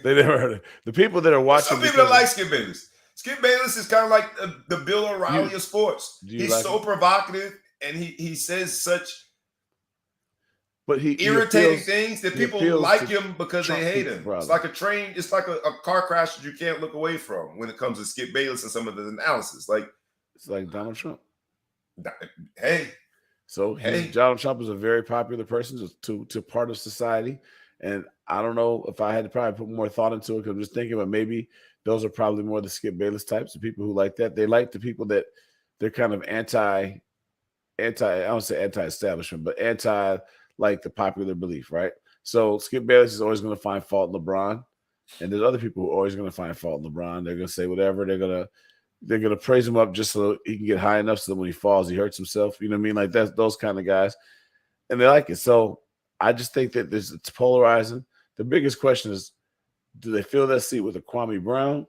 They never heard of it. The people that are watching. Some people that like Skip Bayless. Skip Bayless is kind of like the Bill O'Reilly of sports. He's like so provocative, and he says such irritating things that people like him because they hate him. It's like a train. It's like a car crash that you can't look away from when it comes to Skip Bayless and some of the analysis. Like it's like Donald Trump. Hey. Donald Trump is a very popular person to part of society. And I don't know if I had to probably put more thought into it because I'm just thinking, but maybe those are probably more the Skip Bayless types of people who like that. They like the people that they're kind of anti, I don't say anti-establishment, but anti like the popular belief, right? So Skip Bayless is always going to find fault in LeBron. And there's other people who are always going to find fault in LeBron. They're going to say whatever. They're going to praise him up just so he can get high enough so that when he falls, he hurts himself. You know what I mean? Like that's those kind of guys. And they like it. So I just think that it's polarizing. The biggest question is, do they fill that seat with a Kwame Brown?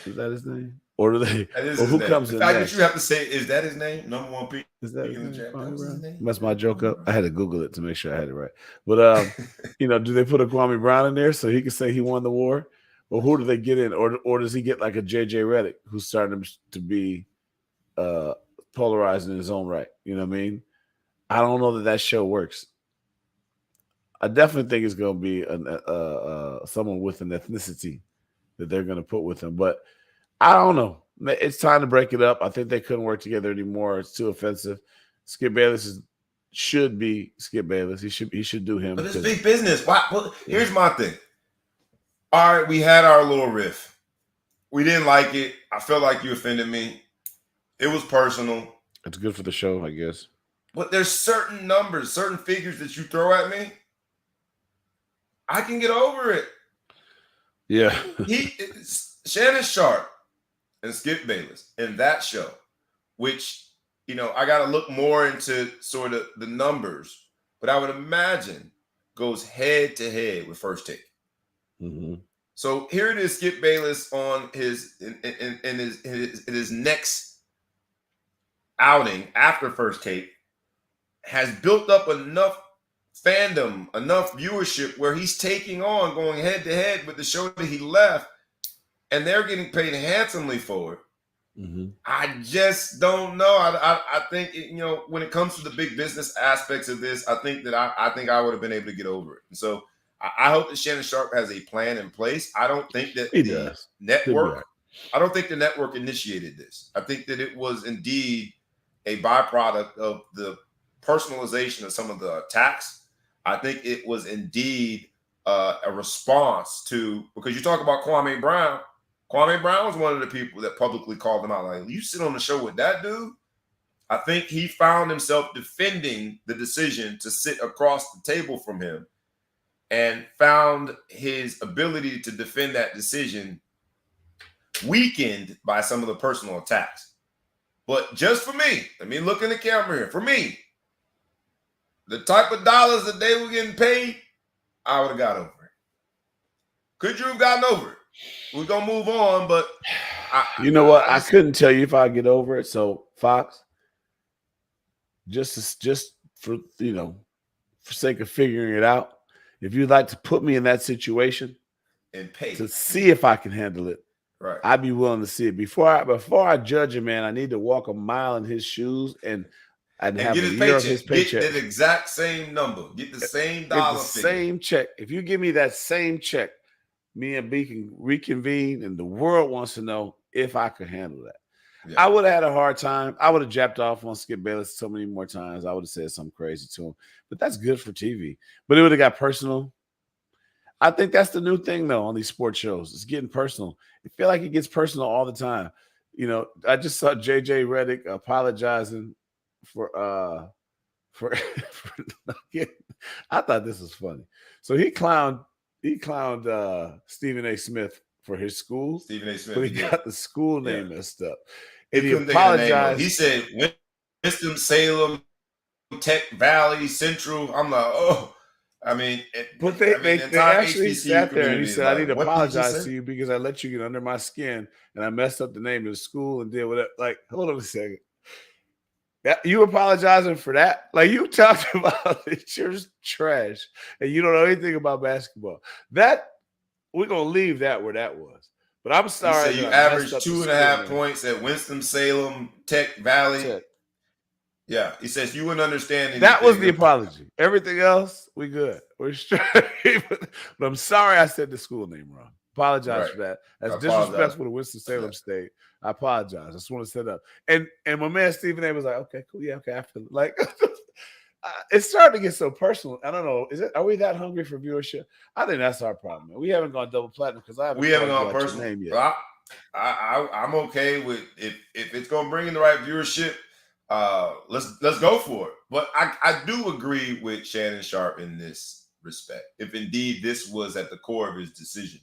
Is that his name? Or do they? That is Or his who name. comes The in fact next? that you have to say, is that his name? Number one pick Is that his in the name? draft. That Kwame was his Brown? name. Messed my joke Kwame up. I Brown. had to Google it to make sure I had it right. But do they put a Kwame Brown in there so he can say he won the war? Or who do they get in? Or does he get like a JJ Redick who's starting to be polarized in his own right? You know what I mean? I don't know that show works. I definitely think it's going to be someone with an ethnicity that they're going to put with him. But I don't know. It's time to break it up. I think they couldn't work together anymore. It's too offensive. Skip Bayless should be Skip Bayless. He should do him. But it's big business. Why? Well, here's my thing. All right, we had our little riff. We didn't like it. I felt like you offended me. It was personal. It's good for the show, I guess. But there's certain numbers, certain figures that you throw at me. I can get over it. Yeah. Shannon Sharpe and Skip Bayless in that show, which, I got to look more into sort of the numbers, but I would imagine goes head to head with First Take. Mm-hmm. So here it is, Skip Bayless on his next outing after First Take has built up enough fandom, enough viewership where he's going head to head with the show that he left, and they're getting paid handsomely for it. Mm-hmm. I just don't know. I think when it comes to the big business aspects of this, I think I would have been able to get over it. And so I hope that Shannon Sharpe has a plan in place. I don't think that I don't think the network initiated this. I think that it was indeed a byproduct of the personalization of some of the attacks. I think it was indeed a response to, because you talk about Kwame Brown. Kwame Brown was one of the people that publicly called him out. Like, you sit on the show with that dude? I think he found himself defending the decision to sit across the table from him and found his ability to defend that decision weakened by some of the personal attacks. But just for me, let me look in the camera here. For me, the type of dollars that they were getting paid, I would have got over it. Could you have gotten over it? We're going to move on, but I couldn't tell you if I get over it. So, Fox, just for, for sake of figuring it out, if you'd like to put me in that situation and pay to see if I can handle it, right, I'd be willing to see it. Before I judge a man, I need to walk a mile in his shoes and have get a his year of his paycheck. Get the exact same number. Get the same dollar figure. Same check. If you give me that same check, me and B can reconvene, and the world wants to know if I could handle that. Yeah. I would have had a hard time. I would have japped off on Skip Bayless so many more times. I would have said something crazy to him. But that's good for TV. But it would have got personal. I think that's the new thing, though, on these sports shows. It's getting personal. I feel like it gets personal all the time. I just saw JJ Redick apologizing for I thought this was funny. So he clowned Stephen A. Smith for his school. Stephen A. Smith, but he got the school name messed up. And he apologized. He said Winston-Salem, Tech Valley, Central. I'm like, oh. I mean, but they actually sat there and he said, I need to apologize to you because I let you get under my skin and I messed up the name of the school and did whatever. Like, hold on a second. You apologizing for that? Like, you talked about it, you're trash and you don't know anything about basketball. That we're gonna leave that where that was. But I'm sorry. You averaged 2.5 points at Winston-Salem, Tech Valley. Yeah, he says you wouldn't understand anything. That was the apology. Everything else, we good. We're straight. But I'm sorry I said the school name wrong. Apologize for that. That's disrespectful to Winston-Salem State. I apologize. I just want to set up. And my man Stephen A. was like, okay, cool. Yeah, okay. I feel it. Like it's starting to get so personal. I don't know. Are we that hungry for viewership? I think that's our problem, man. We haven't gone double platinum because we haven't gone personal name yet. Well, I'm okay with if it's gonna bring in the right viewership. Let's go for it. But I do agree with Shannon Sharpe in this respect. If indeed this was at the core of his decision,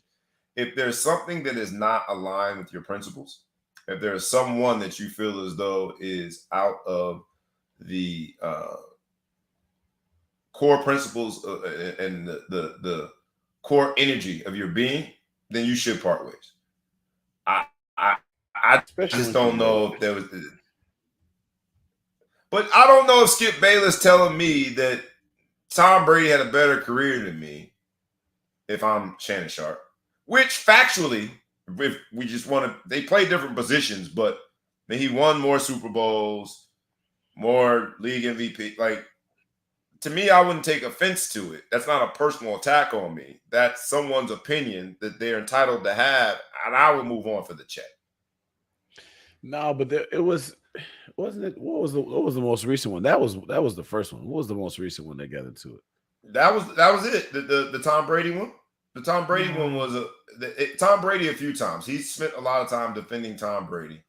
if there's something that is not aligned with your principles, if there's someone that you feel as though is out of the core principles and the core energy of your being, then you should part ways. I Especially just when don't she's know good. if there was. But I don't know if Skip Bayless telling me that Tom Brady had a better career than me if I'm Shannon Sharpe. Which factually, if we just want to, they play different positions, but he won more Super Bowls, more league MVP. Like, to me, I wouldn't take offense to it. That's not a personal attack on me. That's someone's opinion that they're entitled to have, and I would move on for the check. No, but it was, wasn't it? What was the most recent one? That was the first one. What was the most recent one they got into it? That was it. The Tom Brady one. The Tom Brady one was Tom Brady a few times. He spent a lot of time defending Tom Brady.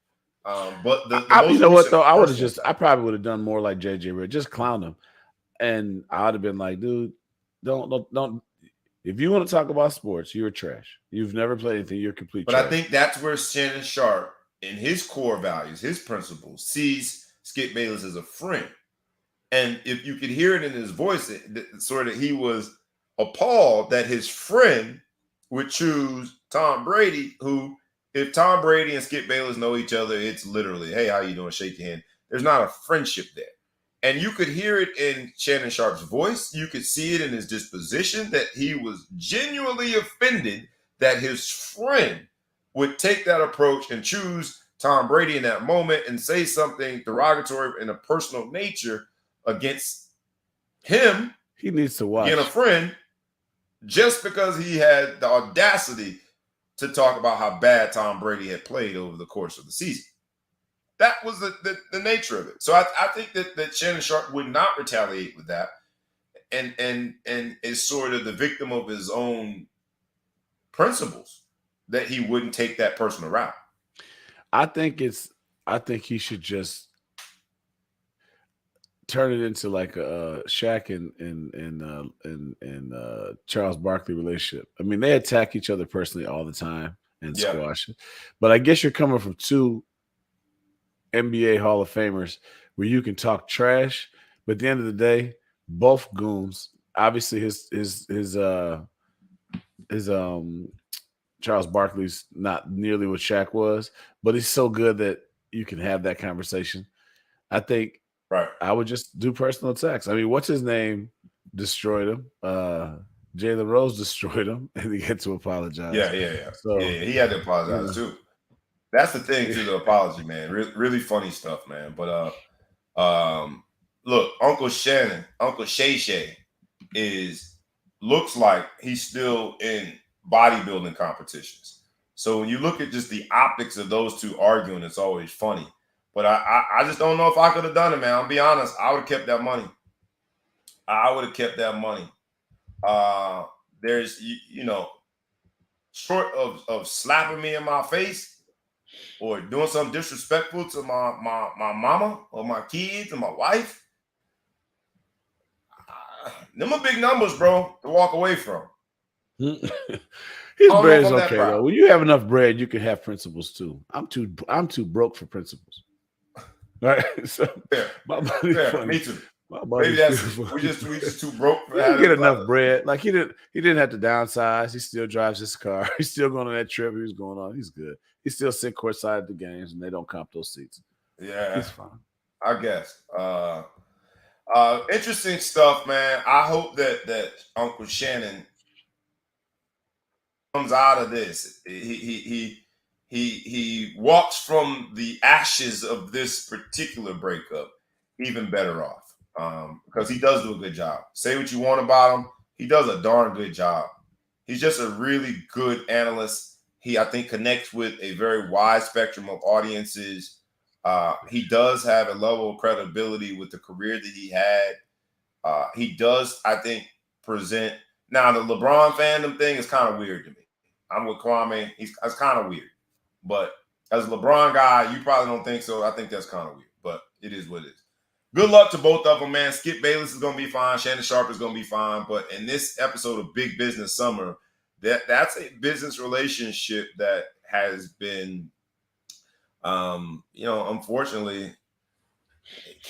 But the most you know what recent though? I attack. probably would have done more like JJ Redd, just clown him, and I'd have been like, dude, don't. If you want to talk about sports, you're trash. You've never played anything. You're complete But trash. I think that's where Shannon Sharpe, in his core values, his principles, sees Skip Bayless as a friend. And if you could hear it in his voice, sort of he was appalled that his friend would choose Tom Brady, who, if Tom Brady and Skip Bayless know each other, it's literally, hey, how you doing? Shake your hand. There's not a friendship there. And you could hear it in Shannon Sharpe's voice. You could see it in his disposition that he was genuinely offended that his friend would take that approach and choose Tom Brady in that moment and say something derogatory in a personal nature against him. He needs to watch. Being a friend, just because he had the audacity to talk about how bad Tom Brady had played over the course of the season. That was the nature of it. So I think that Shannon Sharpe would not retaliate with that, and is sort of the victim of his own principles that he wouldn't take that personal route. I think he should just turn it into like a Shaq and Charles Barkley relationship. I mean, they attack each other personally all the time and squash it. But I guess you're coming from two NBA Hall of Famers where you can talk trash, but at the end of the day, both goons. Obviously, his Charles Barkley's not nearly what Shaq was, but he's so good that you can have that conversation. I think I would just do personal attacks. I mean, what's his name destroyed him? Jalen Rose destroyed him, and he had to apologize. Yeah. So he had to apologize too. That's the thing to the apology, man. Really funny stuff, man. But look, Uncle Shay looks like he's still in bodybuilding competitions. So when you look at just the optics of those two arguing, it's always funny. But I just don't know if I could have done it, man. I'll be honest. I would have kept that money. There's, short of slapping me in my face or doing something disrespectful to my mama or my kids or my wife, them are big numbers, bro, to walk away from. His bread is okay though. When you have enough bread, you can have principles too. I'm too broke for principles. Right? So my money's funny. Me too. Maybe we just too broke. He didn't get enough bread. Like he didn't have to downsize. He still drives his car. He's still going on that trip he was going on. He's good. He still sit courtside at the games, and they don't comp those seats. Yeah, he's fine. I guess. Interesting stuff, man. I hope that Uncle Shannon comes out of this. He walks from the ashes of this particular breakup even better off, because he does do a good job. Say what you want about him, he does a darn good job. He's just a really good analyst. He, I think, connects with a very wide spectrum of audiences. He does have a level of credibility with the career that he had. He does, I think, present. Now, the LeBron fandom thing is kind of weird to me. I'm with Kwame. That's kind of weird. But as a LeBron guy, you probably don't think so. I think that's kind of weird, but it is what it is. Good luck to both of them, man. Skip Bayless is going to be fine. Shannon Sharpe is going to be fine. But in this episode of Big Business Summer, that's a business relationship that has been, unfortunately,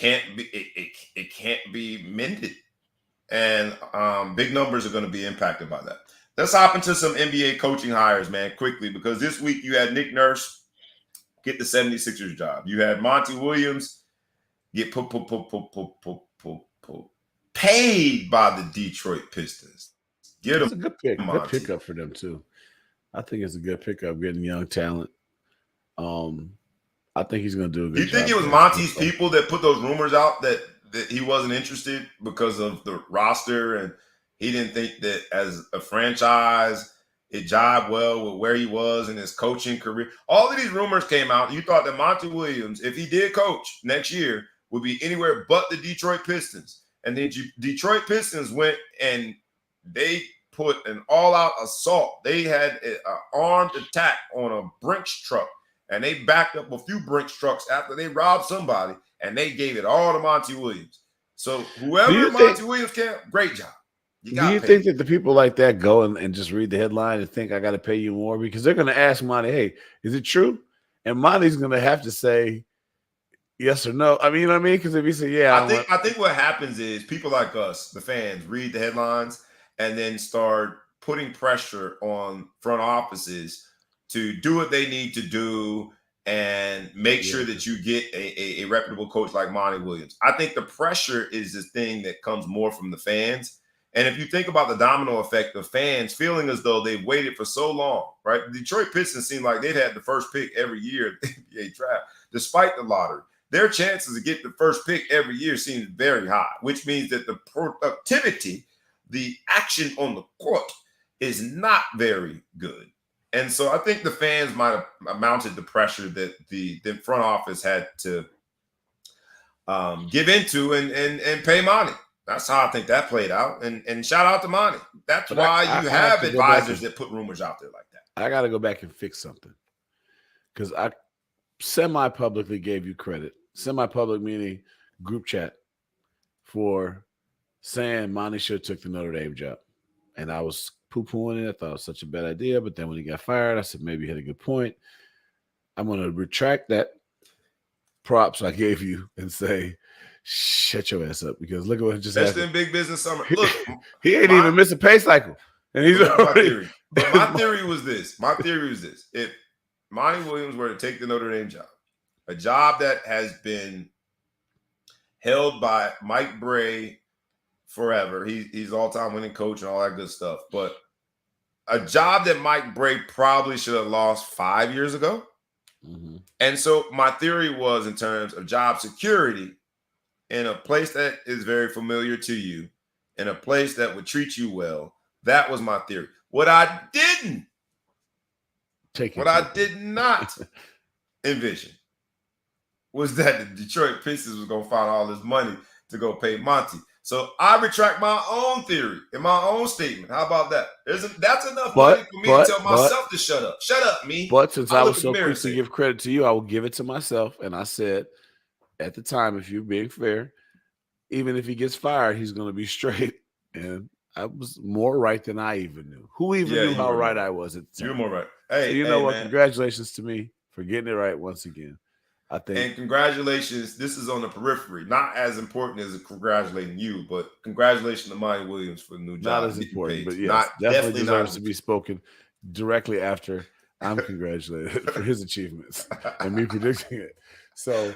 it can't be mended. And big numbers are going to be impacted by that. Let's hop into some NBA coaching hires, man, quickly, because this week you had Nick Nurse get the 76ers job. You had Monty Williams get paid by the Detroit Pistons. Get It's him, a good pick. Good Monty. pickup for them too. I think it's a good pickup getting young talent. I think he's going to do a good job. Do you think it was Monty's people that put those rumors out that he wasn't interested because of the roster, and he didn't think that as a franchise it jived well with where he was in his coaching career? All of these rumors came out. You thought that Monty Williams, if he did coach next year, would be anywhere but the Detroit Pistons. And the Detroit Pistons went and they put an all-out assault. They had an armed attack on a Brinks truck, and they backed up a few Brinks trucks after they robbed somebody, and they gave it all to Monty Williams. So whoever Monty Williams can, great job. Do you think that the people like that go and just read the headline and think I got to pay you more? Because they're going to ask Monty, hey, is it true? And Monty's going to have to say yes or no. I mean, you know what I mean? Because if you say, yeah. I think what happens is people like us, the fans, read the headlines and then start putting pressure on front offices to do what they need to do and make sure that you get a reputable coach like Monty Williams. I think the pressure is the thing that comes more from the fans. And if you think about the domino effect of fans feeling as though they've waited for so long, right? The Detroit Pistons seem like they've had the first pick every year at the NBA draft, despite the lottery. Their chances to get the first pick every year seems very high, which means that the productivity, the action on the court is not very good. And so I think the fans might have mounted the pressure that the front office had to give into and pay Monty. That's how I think that played out. And shout out to Monty. That's why you have advisors that put rumors out there like that. I got to go back and fix something. Because I semi-publicly gave you credit. Semi-public meaning group chat for saying Monty should have took the Notre Dame job. And I was poo-pooing it. I thought it was such a bad idea. But then when he got fired, I said maybe he had a good point. I'm going to retract that props I gave you and say, shut your ass up, because look at what just happened. That's in big business summer. Look, he ain't even missed a pay cycle. And he's already. My theory was this. If Monty Williams were to take the Notre Dame job, a job that has been held by Mike Bray forever. He's all-time winning coach and all that good stuff. But a job that Mike Bray probably should have lost 5 years ago. Mm-hmm. And so my theory was, in terms of job security, in a place that is very familiar to you, in a place that would treat you well, that was my theory. What I did not envision was that the Detroit Pistons was going to find all this money to go pay Monty. So I retract my own theory in my own statement. How about that? That's enough money for me to tell myself to shut up. Shut up, me. But since I was so quick to give credit to you, I will give it to myself. And I said, at the time, if you're being fair, even if he gets fired, he's going to be straight. And I was more right than I even knew. Who even knew how right I was at the time? You're more right. Hey, so you know what? Man. Congratulations to me for getting it right once again. I think. And congratulations. This is on the periphery. Not as important as congratulating you, but congratulations to Monty Williams for the new job. Not as important, but yes, definitely deserves to be spoken directly after I'm congratulated for his achievements and me predicting it. So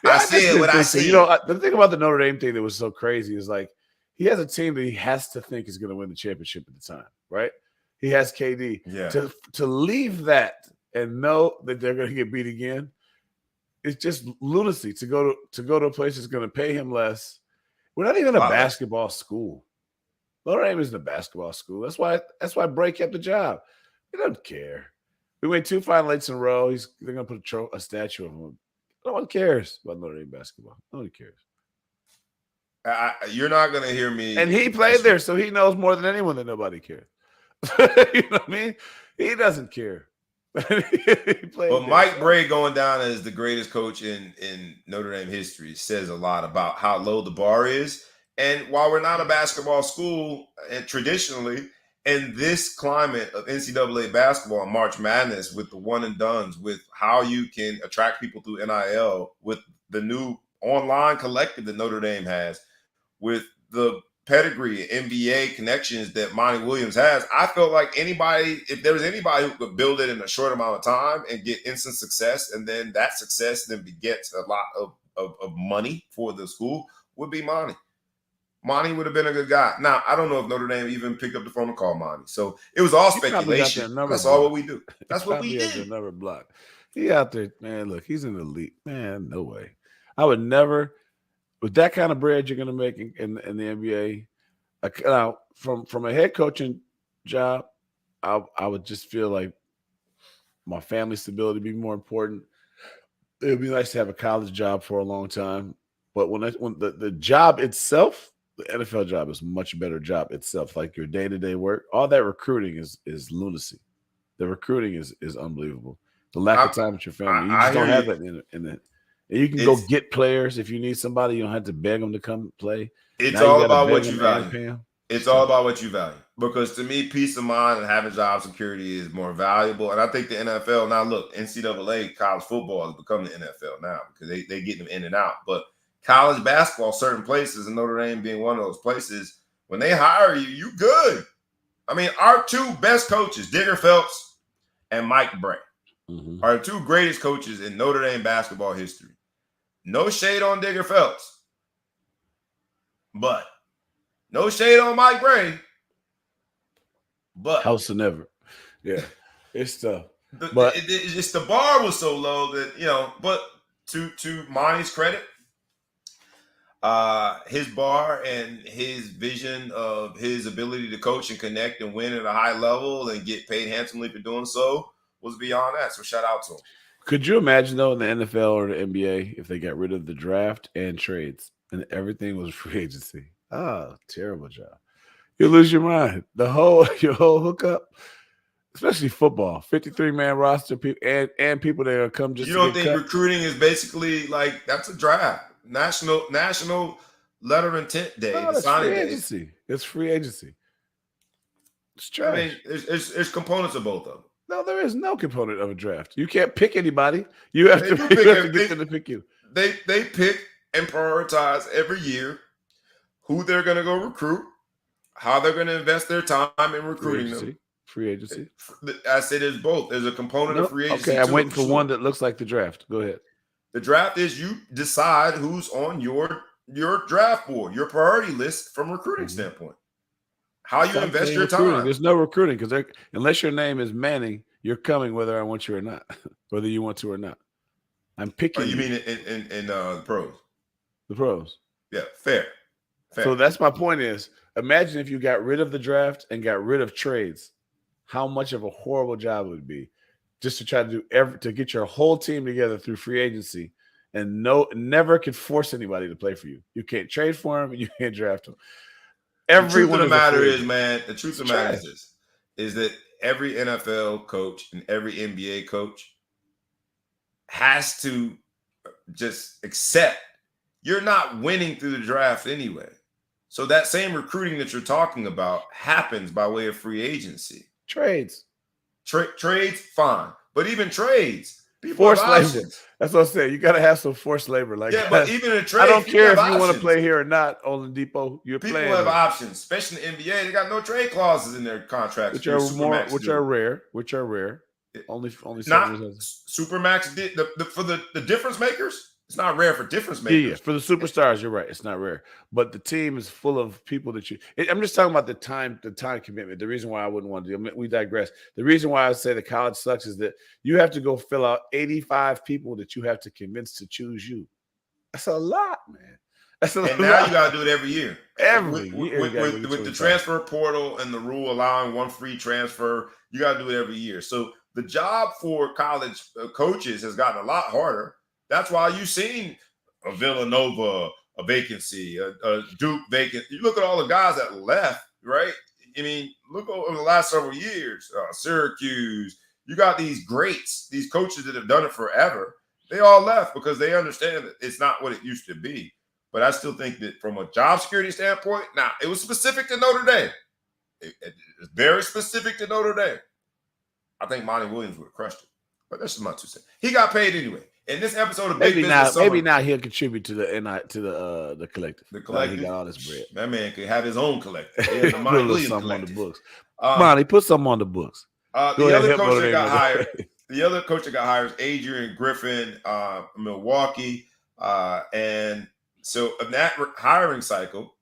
I see what I see. You know, the thing about the Notre Dame thing that was so crazy is like he has a team that he has to think is going to win the championship at the time, right? He has KD. Yeah. To leave that and know that they're going to get beat again, it's just lunacy. To go to a place that's going to pay him less. We're not even a basketball school. Notre Dame isn't a basketball school. That's why Bray kept the job. He doesn't care. We went 2 Final Eights in a row. They're going to put a statue of him. No one cares about Notre Dame basketball. No one cares. You're not going to hear me. And he played there, so he knows more than anyone that nobody cares. You know what I mean? He doesn't care. But Mike Bray going down as the greatest coach in Notre Dame history says a lot about how low the bar is. And while we're not a basketball school, and traditionally, in this climate of NCAA basketball and March Madness, with the one and dones, with how you can attract people through NIL, with the new online collective that Notre Dame has, with the pedigree, NBA connections that Monty Williams has, I felt like if there was anybody who could build it in a short amount of time and get instant success, and then that success then begets a lot of money for the school, would be Monty. Monty would have been a good guy. Now, I don't know if Notre Dame even picked up the phone and called Monty. So it was all speculation. That's all what we do. That's what we did. Another block. He out there, man. Look, he's an elite. Man, no way. I would never, with that kind of bread you're going to make in the NBA, now, from a head coaching job, I would just feel like my family stability would be more important. It would be nice to have a college job for a long time. But when the job itself, the NFL job is a much better job itself. Like your day-to-day work, all that recruiting is lunacy. The recruiting is unbelievable. The lack of time with your family. You just don't have that in it. And you can go get players if you need somebody. You don't have to beg them to come play. It's all about what you value. It's all about what you value. Because to me, peace of mind and having job security is more valuable. And I think the NFL, now look, NCAA, college football has become the NFL now because they get them in and out. But college basketball, certain places, and Notre Dame being one of those places, when they hire you, you good. I mean, our two best coaches, Digger Phelps and Mike Bray, are the two greatest coaches in Notre Dame basketball history. No shade on Digger Phelps, but no shade on Mike Bray. But house and ever. Yeah, it's tough. But it's just the bar was so low that, but to Monty's credit, his bar and his vision of his ability to coach and connect and win at a high level and get paid handsomely for doing so was beyond that. So shout out to him. Could you imagine, though, in the NFL or the NBA, if they got rid of the draft and trades and everything was free agency? Oh, terrible job. You lose your mind. Your whole hookup, especially football, 53-man roster, people and people that are come just. You don't think recruiting is basically like that's a draft, national letter of intent day? No, it's free agency. It's free agency. It's trash. I mean, there's components of both of them. No, there is no component of a draft. You can't pick anybody. You have to get them to pick you. They pick and prioritize every year who they're going to go recruit, how they're going to invest their time in recruiting them. Free agency. I said there's both. There's a component of free agency. Okay, I'm waiting for one that looks like the draft. Go ahead. The draft is you decide who's on your draft board, your priority list from a recruiting standpoint. How you invest your time. There's no recruiting because unless your name is Manning, you're coming whether I want you or not, whether you want to or not. I'm picking. You mean in the pros? The pros. Yeah, fair. So that's my point is, imagine if you got rid of the draft and got rid of trades, how much of a horrible job it would be just to try to to get your whole team together through free agency and never could force anybody to play for you. You can't trade for them and you can't draft them. The truth of the matter is, man, the truth of the matter is that every NFL coach and every NBA coach has to just accept you're not winning through the draft anyway. So that same recruiting that you're talking about happens by way of free agency. Trades. Trades, fine. But even trades, people forced have labor. options. That's what I'm saying. You got to have some forced labor. But even in trades, I don't care if you want to play here or not, Oladipo. You're people playing. People have options, especially in the NBA. They got no trade clauses in their contracts, which are rare. Only not Supermax did for the difference makers. It's not rare for difference makers. Yeah, for the superstars, you're right. It's not rare, but the team is full of people that I'm just talking about the time commitment. The reason why I wouldn't want to do. We digress. The reason why I say the college sucks is that you have to go fill out 85 people that you have to convince to choose you. That's a lot, man. That's a lot. Now you got to do it every year. With the transfer portal and the rule allowing one free transfer, you got to do it every year. So the job for college coaches has gotten a lot harder. That's why you've seen a Villanova, a vacancy, a Duke vacant. You look at all the guys that left, right? I mean, look over the last several years, Syracuse. You got these greats, these coaches that have done it forever. They all left because they understand that it's not what it used to be. But I still think that from a job security standpoint, now it was specific to Notre Dame. It's very specific to Notre Dame. I think Monty Williams would have crushed it. But that's just my 2 cents. He got paid anyway. In this episode of Big Maybe Business now, Summer, maybe now he'll contribute to the collective. the Now collective, he got all this bread. that man could have his own collective. He has the Put a Monty little Williams something on the collective. books. Monty, put something on the books. The other coach that got hired, is Adrian Griffin, Milwaukee, and so in that hiring cycle,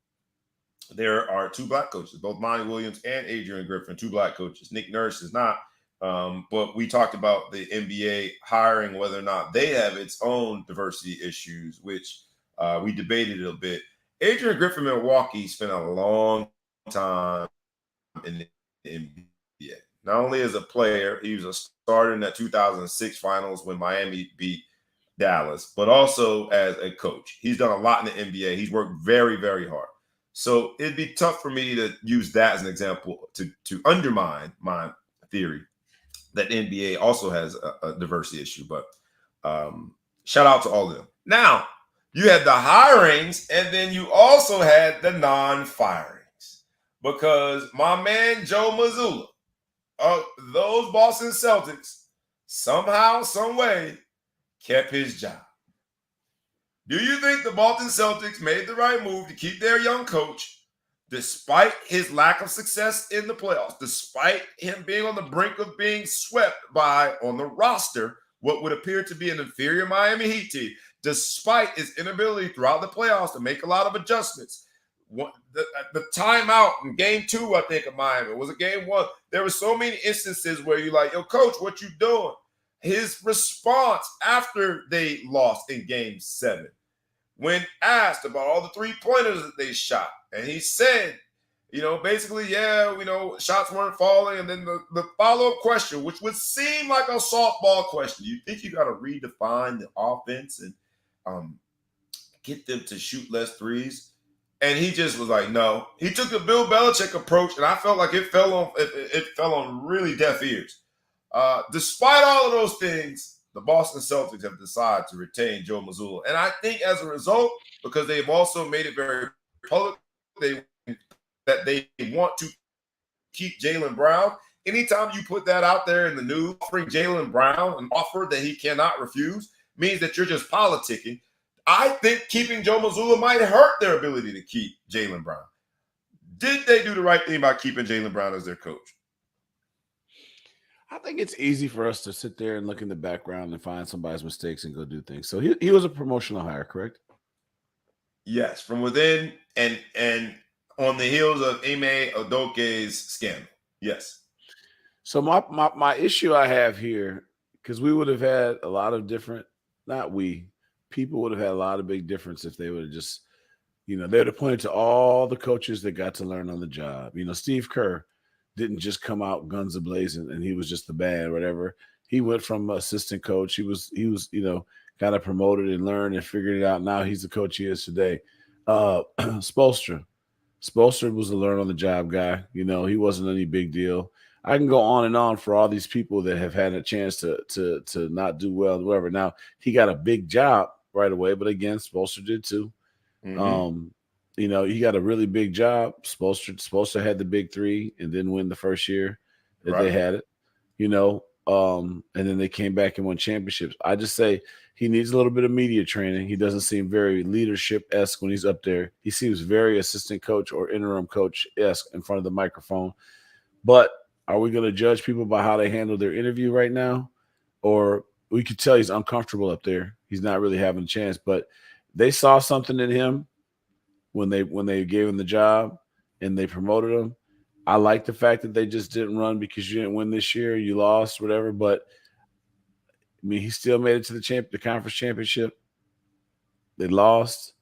there are 2 black coaches, both Monty Williams and Adrian Griffin, 2 black coaches. Nick Nurse is not. But we talked about the NBA hiring, whether or not they have its own diversity issues, which we debated a bit. Adrian Griffin, Milwaukee, spent a long time in the NBA. Not only as a player, he was a starter in that 2006 finals when Miami beat Dallas, but also as a coach. He's done a lot in the NBA. He's worked very, very hard. So it'd be tough for me to use that as an example to undermine my theory that the NBA also has a diversity issue. But shout out to all of them. Now, you had the hirings, and then you also had the non-firings. Because my man Joe Mazzulla, those Boston Celtics, somehow, some way, kept his job. Do you think the Boston Celtics made the right move to keep their young coach, despite his lack of success in the playoffs, despite him being on the brink of being swept by, on the roster, what would appear to be an inferior Miami Heat team, despite his inability throughout the playoffs to make a lot of adjustments? The timeout in game 2, I think, of Miami, was a game 1. There were so many instances where you're like, yo, coach, what you doing? His response after they lost in game 7, when asked about all the 3-pointers that they shot, and he said, basically, shots weren't falling. And then the follow-up question, which would seem like a softball question, you think you got to redefine the offense and get them to shoot less threes? And he just was like, no. He took the Bill Belichick approach, and I felt like it fell on really deaf ears. Despite all of those things, the Boston Celtics have decided to retain Joe Mazzulla. And I think as a result, because they've also made it very public that they want to keep Jaylen Brown. Anytime you put that out there in the news, offering Jaylen Brown an offer that he cannot refuse means that you're just politicking. I think keeping Joe Mazzulla might hurt their ability to keep Jaylen Brown. Did they do the right thing by keeping Jaylen Brown as their coach? I think it's easy for us to sit there and look in the background and find somebody's mistakes and go do things. So he was a promotional hire, correct? Yes, from within and on the heels of Ime Udoka's scandal. Yes. So my issue I have here, because we would have had a lot of different, people would have had a lot of big difference if they would have just, they would have pointed to all the coaches that got to learn on the job. Steve Kerr didn't just come out guns a-blazing and he was just the bad, whatever. He went from assistant coach. He was, kind of promoted and learned and figured it out. Now he's the coach he is today. Spoelstra was a learn on the job guy. He wasn't any big deal. I can go on and on for all these people that have had a chance to not do well, whatever. Now he got a big job right away, but again, Spoelstra did too. Mm-hmm. He got a really big job. Spoelstra had the big 3 and didn't win the first year that they had it, and then they came back and won championships. I just say he needs a little bit of media training. He doesn't seem very leadership-esque when he's up there. He seems very assistant coach or interim coach-esque in front of the microphone. But are we going to judge people by how they handle their interview right now? Or we could tell he's uncomfortable up there. He's not really having a chance. But they saw something in him when they gave him the job and they promoted him. I like the fact that they just didn't run because you didn't win this year, you lost, whatever. But he still made it to the conference championship. They lost.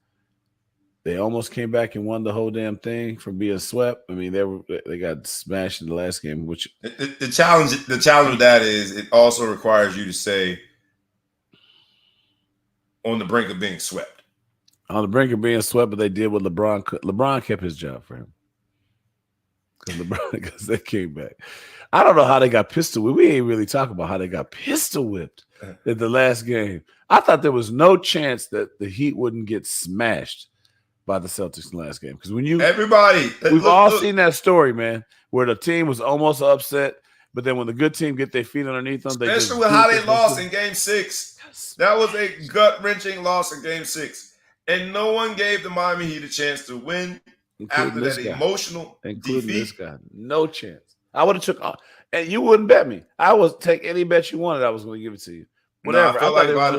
They almost came back and won the whole damn thing from being swept. They got smashed in the last game. Which the challenge with that is it also requires you to say on the brink of being swept. On the brink of being swept, but they did what LeBron. LeBron kept his job for him because they came back. I don't know how they got pistol whipped. We ain't really talking about how they got pistol whipped in the last game. I thought there was no chance that the Heat wouldn't get smashed by the Celtics in the last game. Because we've all seen that story, man, where the team was almost upset, But then when the good team get their feet underneath them, they just especially with how they lost in Game 6. Yes. That was a gut-wrenching loss in Game 6. And no one gave the Miami Heat a chance to win after that emotional including defeat. this guy. No chance. I would have took and you wouldn't bet me. I would take any bet you wanted. I was going to give it to you. Whatever. No, I feel like if I'd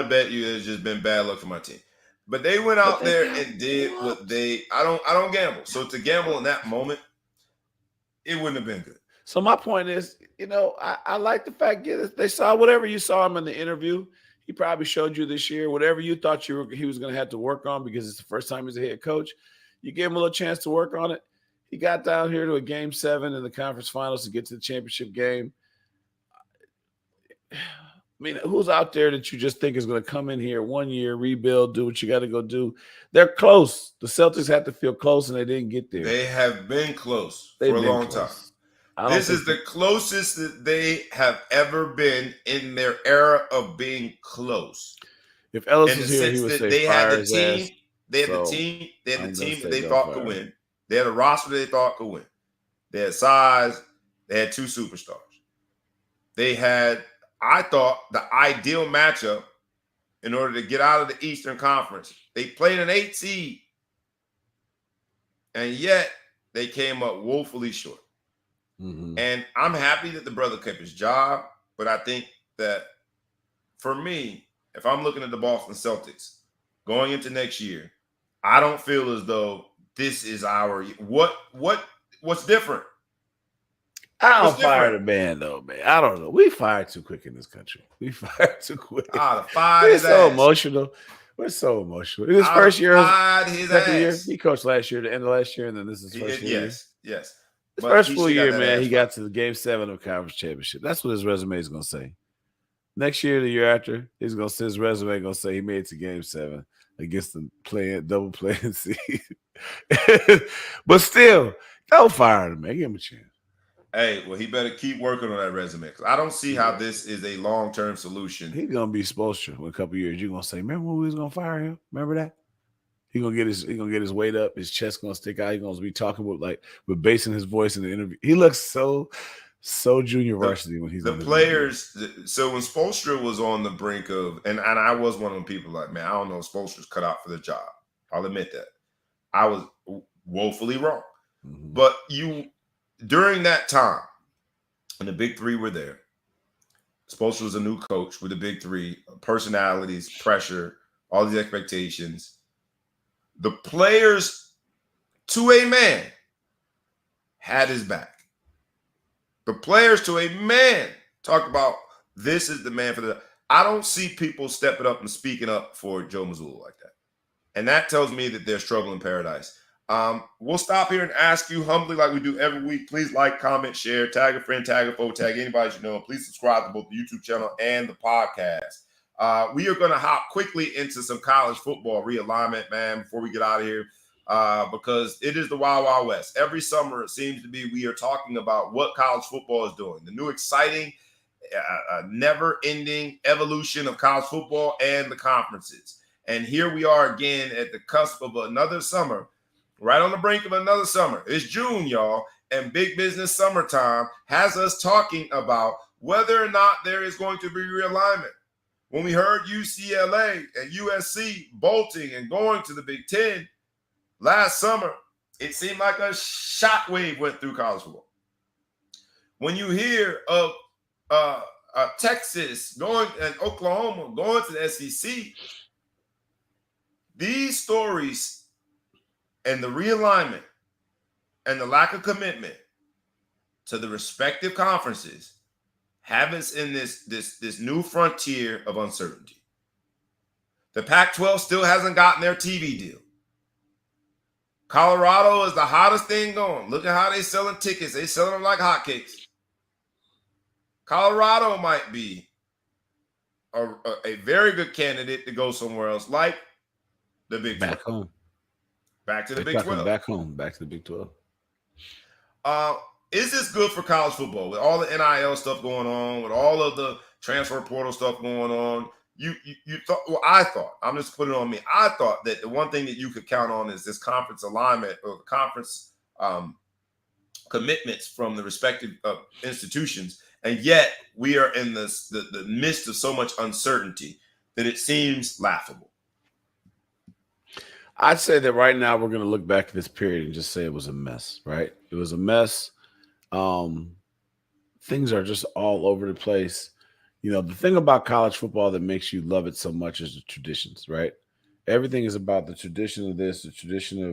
have bet you, it's just been bad luck for my team. But they went out there and did what I don't gamble. So to gamble in that moment, it wouldn't have been good. So my point is, I like the fact that they saw whatever you saw him in the interview. He probably showed you this year, whatever you thought he was going to have to work on because it's the first time he's a head coach. You gave him a little chance to work on it. He got down here to a Game 7 in the conference finals to get to the championship game. I mean, who's out there that you just think is going to come in here 1 year, rebuild, do what you got to go do? They're close. The Celtics had to feel close, and they didn't get there. They have been close for a long time. This is the closest that they have ever been in their era of being close. If Ellis was here, he would say they had fire the his team. ass. They had the team. They had the team that they thought could win. They had a roster they thought could win. They had size. They had 2 superstars. They had, I thought, the ideal matchup in order to get out of the Eastern Conference. They played an 8 seed, and yet they came up woefully short. Mm-hmm. And I'm happy that the brother kept his job, but I think that for me, if I'm looking at the Boston Celtics going into next year, I don't feel as though this is our what's different. I don't fire the man though, man. I don't know. We fired too quick in this country. We fired too quick. The fire We're so emotional. We're so emotional. In his first year, second year, he coached last year, the end of last year, and then this is his first year. Yes. His first full year, man, he got to the Game 7 of conference championship. That's what his resume is going to say. Next year, the year after, he's going to say his resume going to say he made it to Game 7 against the double playing seed. But still, don't fire him, man. Give him a chance. Hey, well, he better keep working on that resume because I don't see how this is a long-term solution. He's going to be Spoelstra in a couple of years. You're going to say, remember when we was going to fire him? Remember that? He's gonna get his weight up, his chest gonna stick out. He's gonna be talking with bass in his voice in the interview. He looks so junior varsity when he's the players. So when Spoelstra was on the brink of, and I was one of them people like, man, I don't know if Spoelstra's cut out for the job. I'll admit that. I was woefully wrong. Mm-hmm. But during that time, when the big 3 were there, Spoelstra was a new coach with the big 3, personalities, pressure, all these expectations. The players, to a man, had his back. The players, to a man, talked about this is the man for the. I don't see people stepping up and speaking up for Joe Mazzulla like that. And that tells me that they're struggling paradise. We'll stop here and ask you humbly, like we do every week. Please like, comment, share, tag a friend, tag a foe, tag anybody you know. Please subscribe to both the YouTube channel and the podcast. We are going to hop quickly into some college football realignment, man, before we get out of here, because it is the Wild Wild West. Every summer, it seems to be we are talking about what college football is doing, the new exciting, never-ending evolution of college football and the conferences. And here we are again at the cusp of another summer, right on the brink of another summer. It's June, y'all, and big business summertime has us talking about whether or not there is going to be realignment. When we heard UCLA and USC bolting and going to the Big Ten last summer, it seemed like a shockwave went through college football. When you hear of Texas going and Oklahoma going to the SEC, these stories and the realignment and the lack of commitment to the respective conferences have us in this new frontier of uncertainty. The Pac-12 still hasn't gotten their TV deal. Colorado is the hottest thing going. Look at how they're selling tickets. They're selling them like hotcakes. Colorado might be a very good candidate to go somewhere else, like the Big 12. Back home. Back to the Big 12. Back home. Back to the Big 12. Is this good for college football with all the NIL stuff going on, with all of the transfer portal stuff going on? You thought, well, I thought, I'm just putting it on me. I thought that the one thing that you could count on is this conference alignment or the conference commitments from the respective institutions, and yet we are in the midst of so much uncertainty that it seems laughable. I'd say that right now we're going to look back at this period and just say it was a mess, right? It was a mess. Things are just all over the place. You know, the thing about college football that makes you love it so much is the traditions, right? Everything is about the tradition of this, the tradition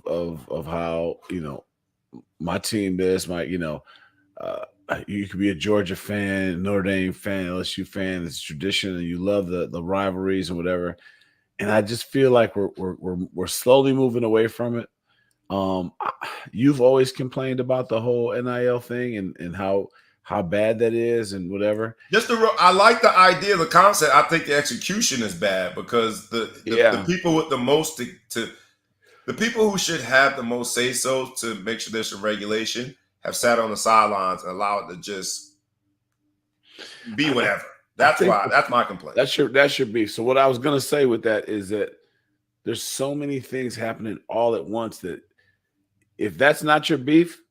of how, you know, my team this, you could be a Georgia fan, Notre Dame fan, LSU fan. It's tradition, and you love the rivalries and whatever. And I just feel like we're slowly moving away from it. You've always complained about the whole NIL thing and how bad that is and whatever. I like the idea, the concept. I think the execution is bad because the people with the most the people who should have the most say so to make sure there's some regulation have sat on the sidelines and allowed it to just be whatever. That's my complaint. That's your beef. So what I was gonna say with that is that there's so many things happening all at once that if that's not your beef,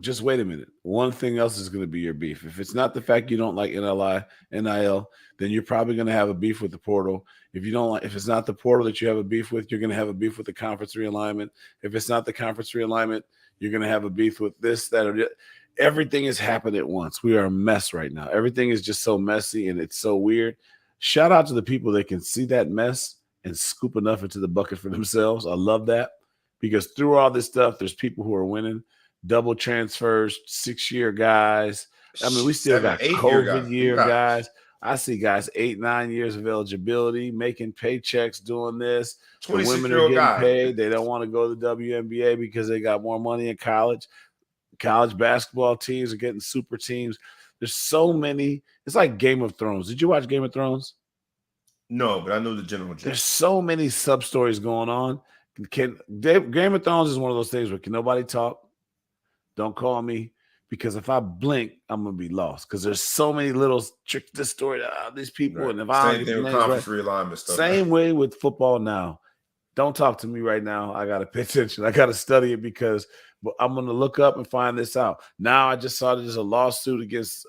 just wait a minute. One thing else is going to be your beef. If it's not the fact you don't like NIL, then you're probably going to have a beef with the portal. If it's not the portal that you have a beef with, you're going to have a beef with the conference realignment. If it's not the conference realignment, you're going to have a beef with this, that, or that. Everything has happened at once. We are a mess right now. Everything is just so messy and it's so weird. Shout out to the people that can see that mess and scoop enough into the bucket for themselves. I love that because through all this stuff, there's people who are winning. Double transfers, 6-year guys. I mean, we still got COVID year guys. I see guys 8-9 years of eligibility, making paychecks, doing this. The women are getting paid. They don't want to go to the WNBA because they got more money in college. College basketball teams are getting super teams. There's so many. It's like Game of Thrones. Did you watch Game of Thrones? No, but I know the general gist. There's so many sub stories going on. Game of Thrones is one of those things where can nobody talk? Don't call me because if I blink, I'm gonna be lost because there's so many little tricks. This story, these people, right. And if I same thing with conference realignment stuff. Same way with football now. Don't talk to me right now. I gotta pay attention. I gotta study it because I'm gonna look up and find this out. Now I just saw there's a lawsuit against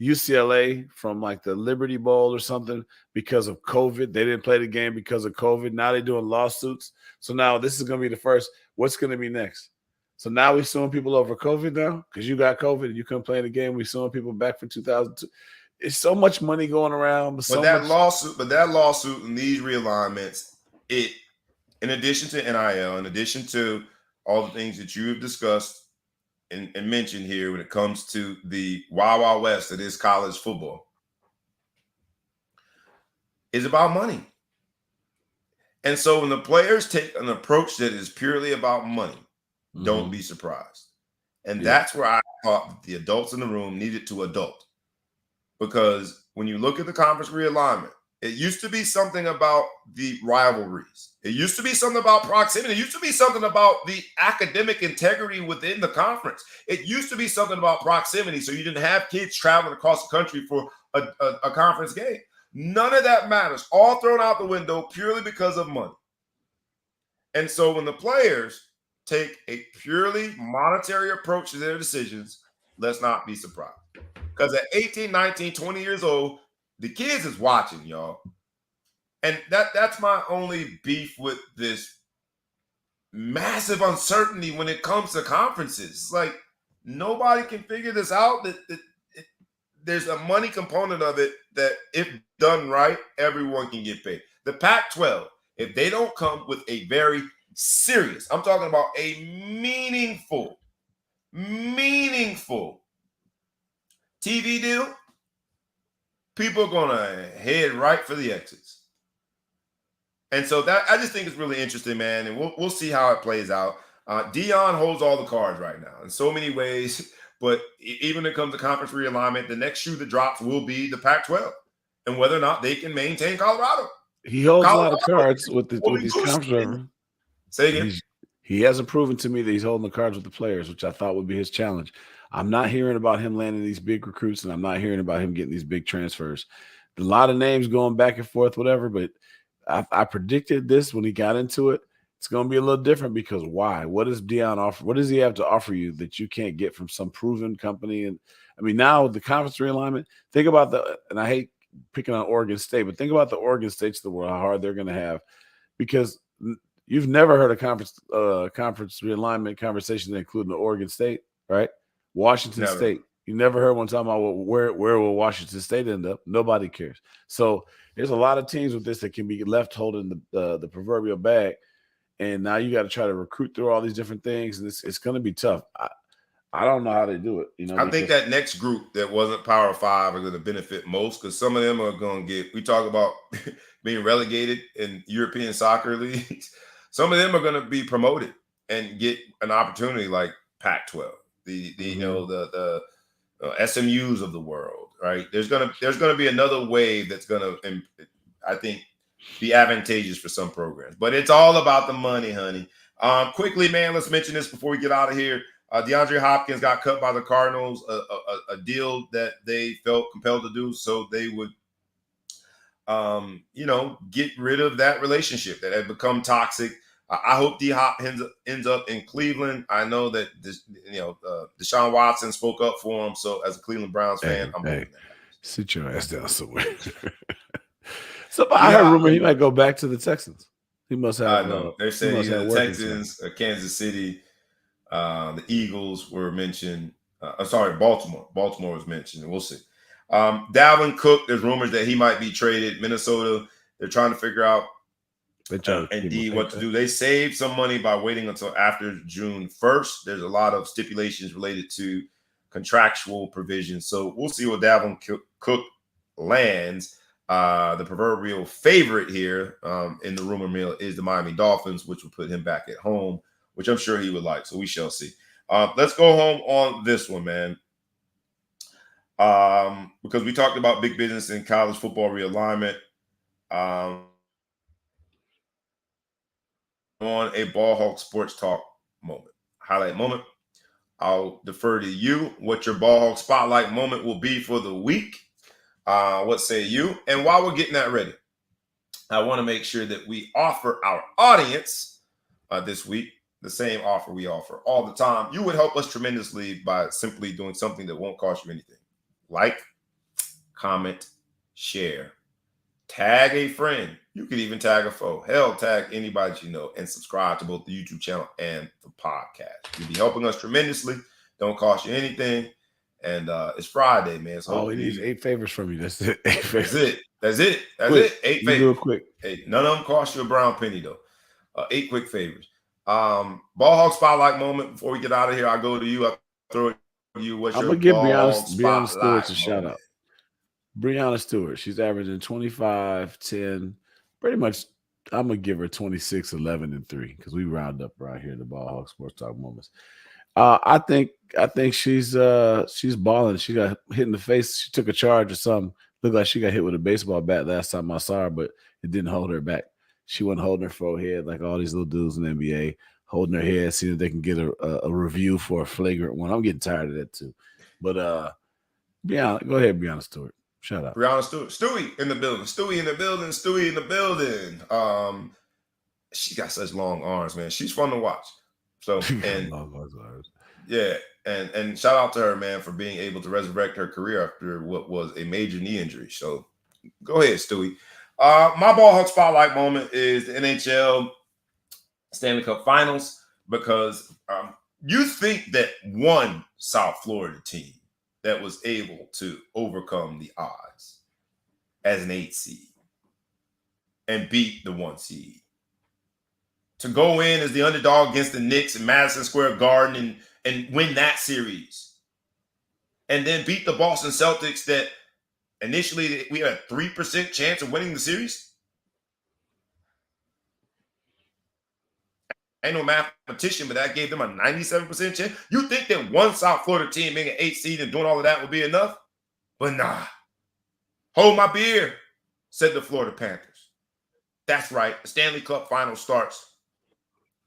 UCLA from like the Liberty Bowl or something because of COVID. They didn't play the game because of COVID. Now they're doing lawsuits. So now this is gonna be the first. What's gonna be next? So now we're suing people over COVID now because you got COVID and you couldn't play in the game. We're suing people back for 2002. It's so much money going around. But that lawsuit and these realignments, in addition to NIL, in addition to all the things that you have discussed and mentioned here when it comes to the Wild Wild West that is college football, is about money. And so when the players take an approach that is purely about money, don't be surprised. And that's where I thought that the adults in the room needed to adult. Because when you look at the conference realignment, it used to be something about the rivalries. It used to be something about proximity. It used to be something about the academic integrity within the conference. It used to be something about proximity. So you didn't have kids traveling across the country for a conference game. None of that matters. All thrown out the window purely because of money. And so when the players take a purely monetary approach to their decisions, let's not be surprised. Because at 18, 19, 20 years old, the kids is watching, y'all. And that's my only beef with this massive uncertainty when it comes to conferences. It's like nobody can figure this out. There's a money component of it that if done right, everyone can get paid. The Pac-12, if they don't come with a very serious, I'm talking about a meaningful TV deal, people are going to head right for the exits. And so that I just think it's really interesting, man. And we'll see how it plays out. Dion holds all the cards right now in so many ways. But even when it comes to conference realignment, the next shoe that drops will be the Pac-12 and whether or not they can maintain Colorado. He holds a lot of cards with these conference. Say again. He hasn't proven to me that he's holding the cards with the players, which I thought would be his challenge. I'm not hearing about him landing these big recruits, and I'm not hearing about him getting these big transfers. A lot of names going back and forth, whatever, but I predicted this when he got into it. It's going to be a little different because why? What does Deion offer? What does he have to offer you that you can't get from some proven company? And I mean, now the conference realignment, think about and I hate picking on Oregon State, but think about the Oregon States of the world, how hard they're going to have, because you've never heard a conference realignment conversation including the Oregon State, right? Washington State. You never heard one talking about where will Washington State end up? Nobody cares. So there's a lot of teams with this that can be left holding the proverbial bag. And now you got to try to recruit through all these different things, and it's going to be tough. I don't know how they do it. I think that next group that wasn't Power 5 are going to benefit most because some of them are going to get. We talk about being relegated in European soccer leagues. Some of them are going to be promoted and get an opportunity like Pac-12, the SMUs of the world. Right? There's gonna be another wave that's going to, I think, be advantageous for some programs, but it's all about the money, honey. Quickly, man, let's mention this before we get out of here. DeAndre Hopkins got cut by the Cardinals, a deal that they felt compelled to do so they would, get rid of that relationship that had become toxic. I hope D-Hop ends up in Cleveland. I know that Deshaun Watson spoke up for him, so as a Cleveland Browns fan, I'm hoping that. Sit your ass down somewhere. So I heard a rumor he might go back to the Texans. He must have. I know. They're saying the Texans, Kansas City, the Eagles were mentioned. Baltimore. Baltimore was mentioned. We'll see. Dalvin Cook, there's rumors that he might be traded. Minnesota, they're trying to figure out indeed what to do. They saved some money by waiting until after June 1st. There's a lot of stipulations related to contractual provisions. So we'll see what Dalvin Cook lands. The proverbial favorite here in the rumor mill is the Miami Dolphins, which will put him back at home, which I'm sure he would like. So we shall see. Let's go home on this one, man. Because we talked about big business in college football realignment. On a Ball Hawk Sports Talk moment. Highlight moment. I'll defer to you what your Ball Hawk spotlight moment will be for the week. What say you? And while we're getting that ready, I want to make sure that we offer our audience this week the same offer we offer all the time. You would help us tremendously by simply doing something that won't cost you anything. Like, comment, share, tag a friend. You could even tag a foe. Hell, tag anybody you know and subscribe to both the YouTube channel and the podcast. You'll be helping us tremendously. Don't cost you anything. And it's Friday, man. So all we need is 8 favors from you. That's it. 8 favors. That's it. 8 favors. Real quick. Hey, none of them cost you a brown penny, though. 8 quick favors. Ball Hawk spotlight moment. Before we get out of here, I'll go to you. I'll throw it to you. What's your Brianna Stewart a shout out. Brianna Stewart. She's averaging 25, 10. Pretty much, I'm going to give her 26, 11, and 3 because we round up right here the Ball Hawk Sports Talk moments. I think she's balling. She got hit in the face. She took a charge or something. Looked like she got hit with a baseball bat last time I saw her, but it didn't hold her back. She wasn't holding her forehead like all these little dudes in the NBA, holding her head, seeing if they can get a review for a flagrant one. I'm getting tired of that too. But Brianna, go ahead, Brianna Stewart. Shout out. Brianna Stewart. Stewie in the building. Stewie in the building. Stewie in the building. She got such long arms, man. She's fun to watch. So and yeah, and shout out to her, man, for being able to resurrect her career after what was a major knee injury. So go ahead, Stewie. My Ball Hawk spotlight moment is the NHL Stanley Cup Finals because you think that one South Florida team that was able to overcome the odds as an 8 seed and beat the 1 seed, to go in as the underdog against the Knicks in Madison Square Garden and win that series, and then beat the Boston Celtics that initially we had a 3% chance of winning the series. I ain't no mathematician, but that gave them a 97% chance. You think that one South Florida team being an 8 seed and doing all of that would be enough? But nah. Hold my beer, said the Florida Panthers. That's right. The Stanley Cup final starts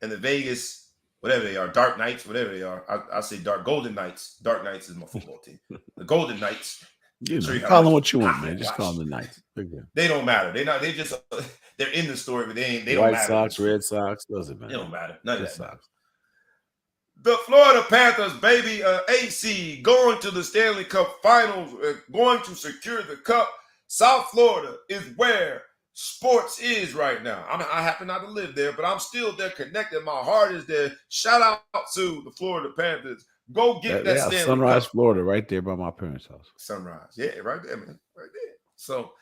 in the Vegas, whatever they are, Dark Knights, whatever they are. I say Golden Knights. Dark Knights is my football team. The Golden Knights You Show know, you how call much them what you I want, man. can Just watch. call them the Knights. They don't matter. They just they're in the story, but they don't White matter. Sox, Red Sox, doesn't matter. It don't matter. None of that Sox. matters. The Florida Panthers, baby, AC going to the Stanley Cup Finals, going to secure the cup. South Florida is where sports is right now. I happen not to live there, but I'm still there connected. My heart is there. Shout out to the Florida Panthers. Go get that Stanley Sunrise, Cup. Florida, right there by my parents' house. Sunrise. Yeah, right there, man. Right there. So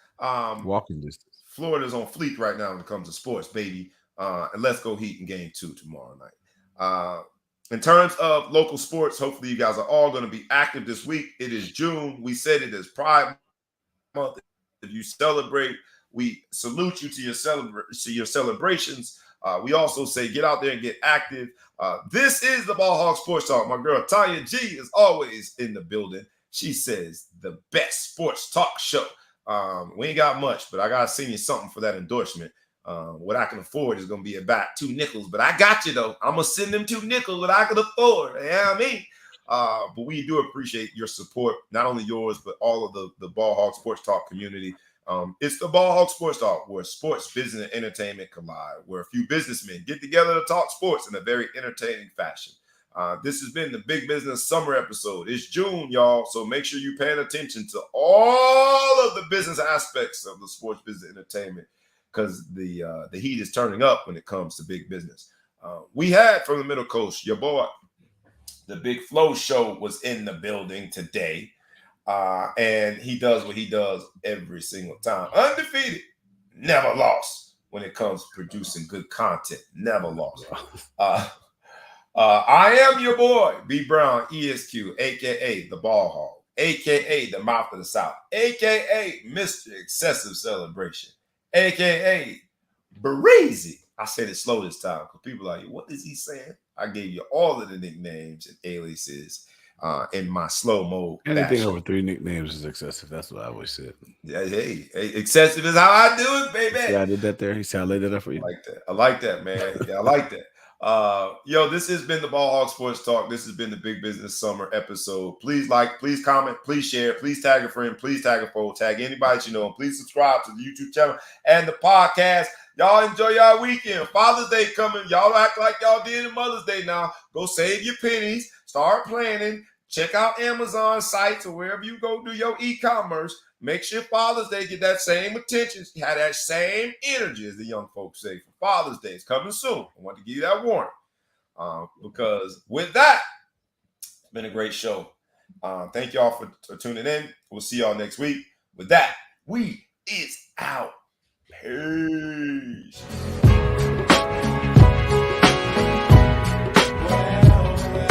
walking distance. Florida's on fleek right now when it comes to sports, baby. And let's go Heat in game 2 tomorrow night. In terms of local sports, hopefully you guys are all going to be active this week. It is June. We said it is Pride Month. If you celebrate, we salute you to your celebrations. We also say get out there and get active. This is the Ball Hog Sports Talk. My girl Tanya G is always in the building. She says the best sports talk show. We ain't got much, but I got to send you something for that endorsement. What I can afford is going to be about $2 but I got you, though. I'm going to send them $2 that I can afford. You know what I mean? But we do appreciate your support, not only yours, but all of the Ball Hog Sports Talk community. It's the Ball Hog Sports Talk, where sports, business, and entertainment collide, where a few businessmen get together to talk sports in a very entertaining fashion. This has been the Big Business Summer episode. It's June, y'all, so make sure you're paying attention to all of the business aspects of the sports, business, entertainment, because the heat is turning up when it comes to big business. We had from the Middle Coast, your boy, the Big Flow Show was in the building today, and he does what he does every single time. Undefeated, never lost when it comes to producing good content. Never lost. I am your boy, B Brown, ESQ, a.k.a. the Ball Hog, a.k.a. the Mouth of the South, a.k.a. Mr. Excessive Celebration, a.k.a. Breezy. I said it slow this time because people are like, what is he saying? I gave you all of the nicknames and aliases in my slow mode. Anything over 3 nicknames is excessive. That's what I always said. Yeah, hey, excessive is how I do it, baby. Yeah, I did that there. He said I laid that up for you. I like that, man. Yeah, I like that. This has been the Ball Hog Sports Talk. This has been the Big Business Summer episode. Please like, please comment, please share, please tag a friend, please tag a foe, tag anybody you know, and please subscribe to the YouTube channel and the podcast. Y'all enjoy y'all weekend. Father's Day coming. Y'all act like y'all did in Mother's Day now. Go save your pennies. Start planning. Check out Amazon sites or wherever you go do your e-commerce. Make sure Father's Day get that same attention. Have that same energy, as the young folks say, for Father's Day. It's coming soon. I want to give you that warning. Because with that, it's been a great show. Thank y'all for tuning in. We'll see y'all next week. With that, we is out. Peace.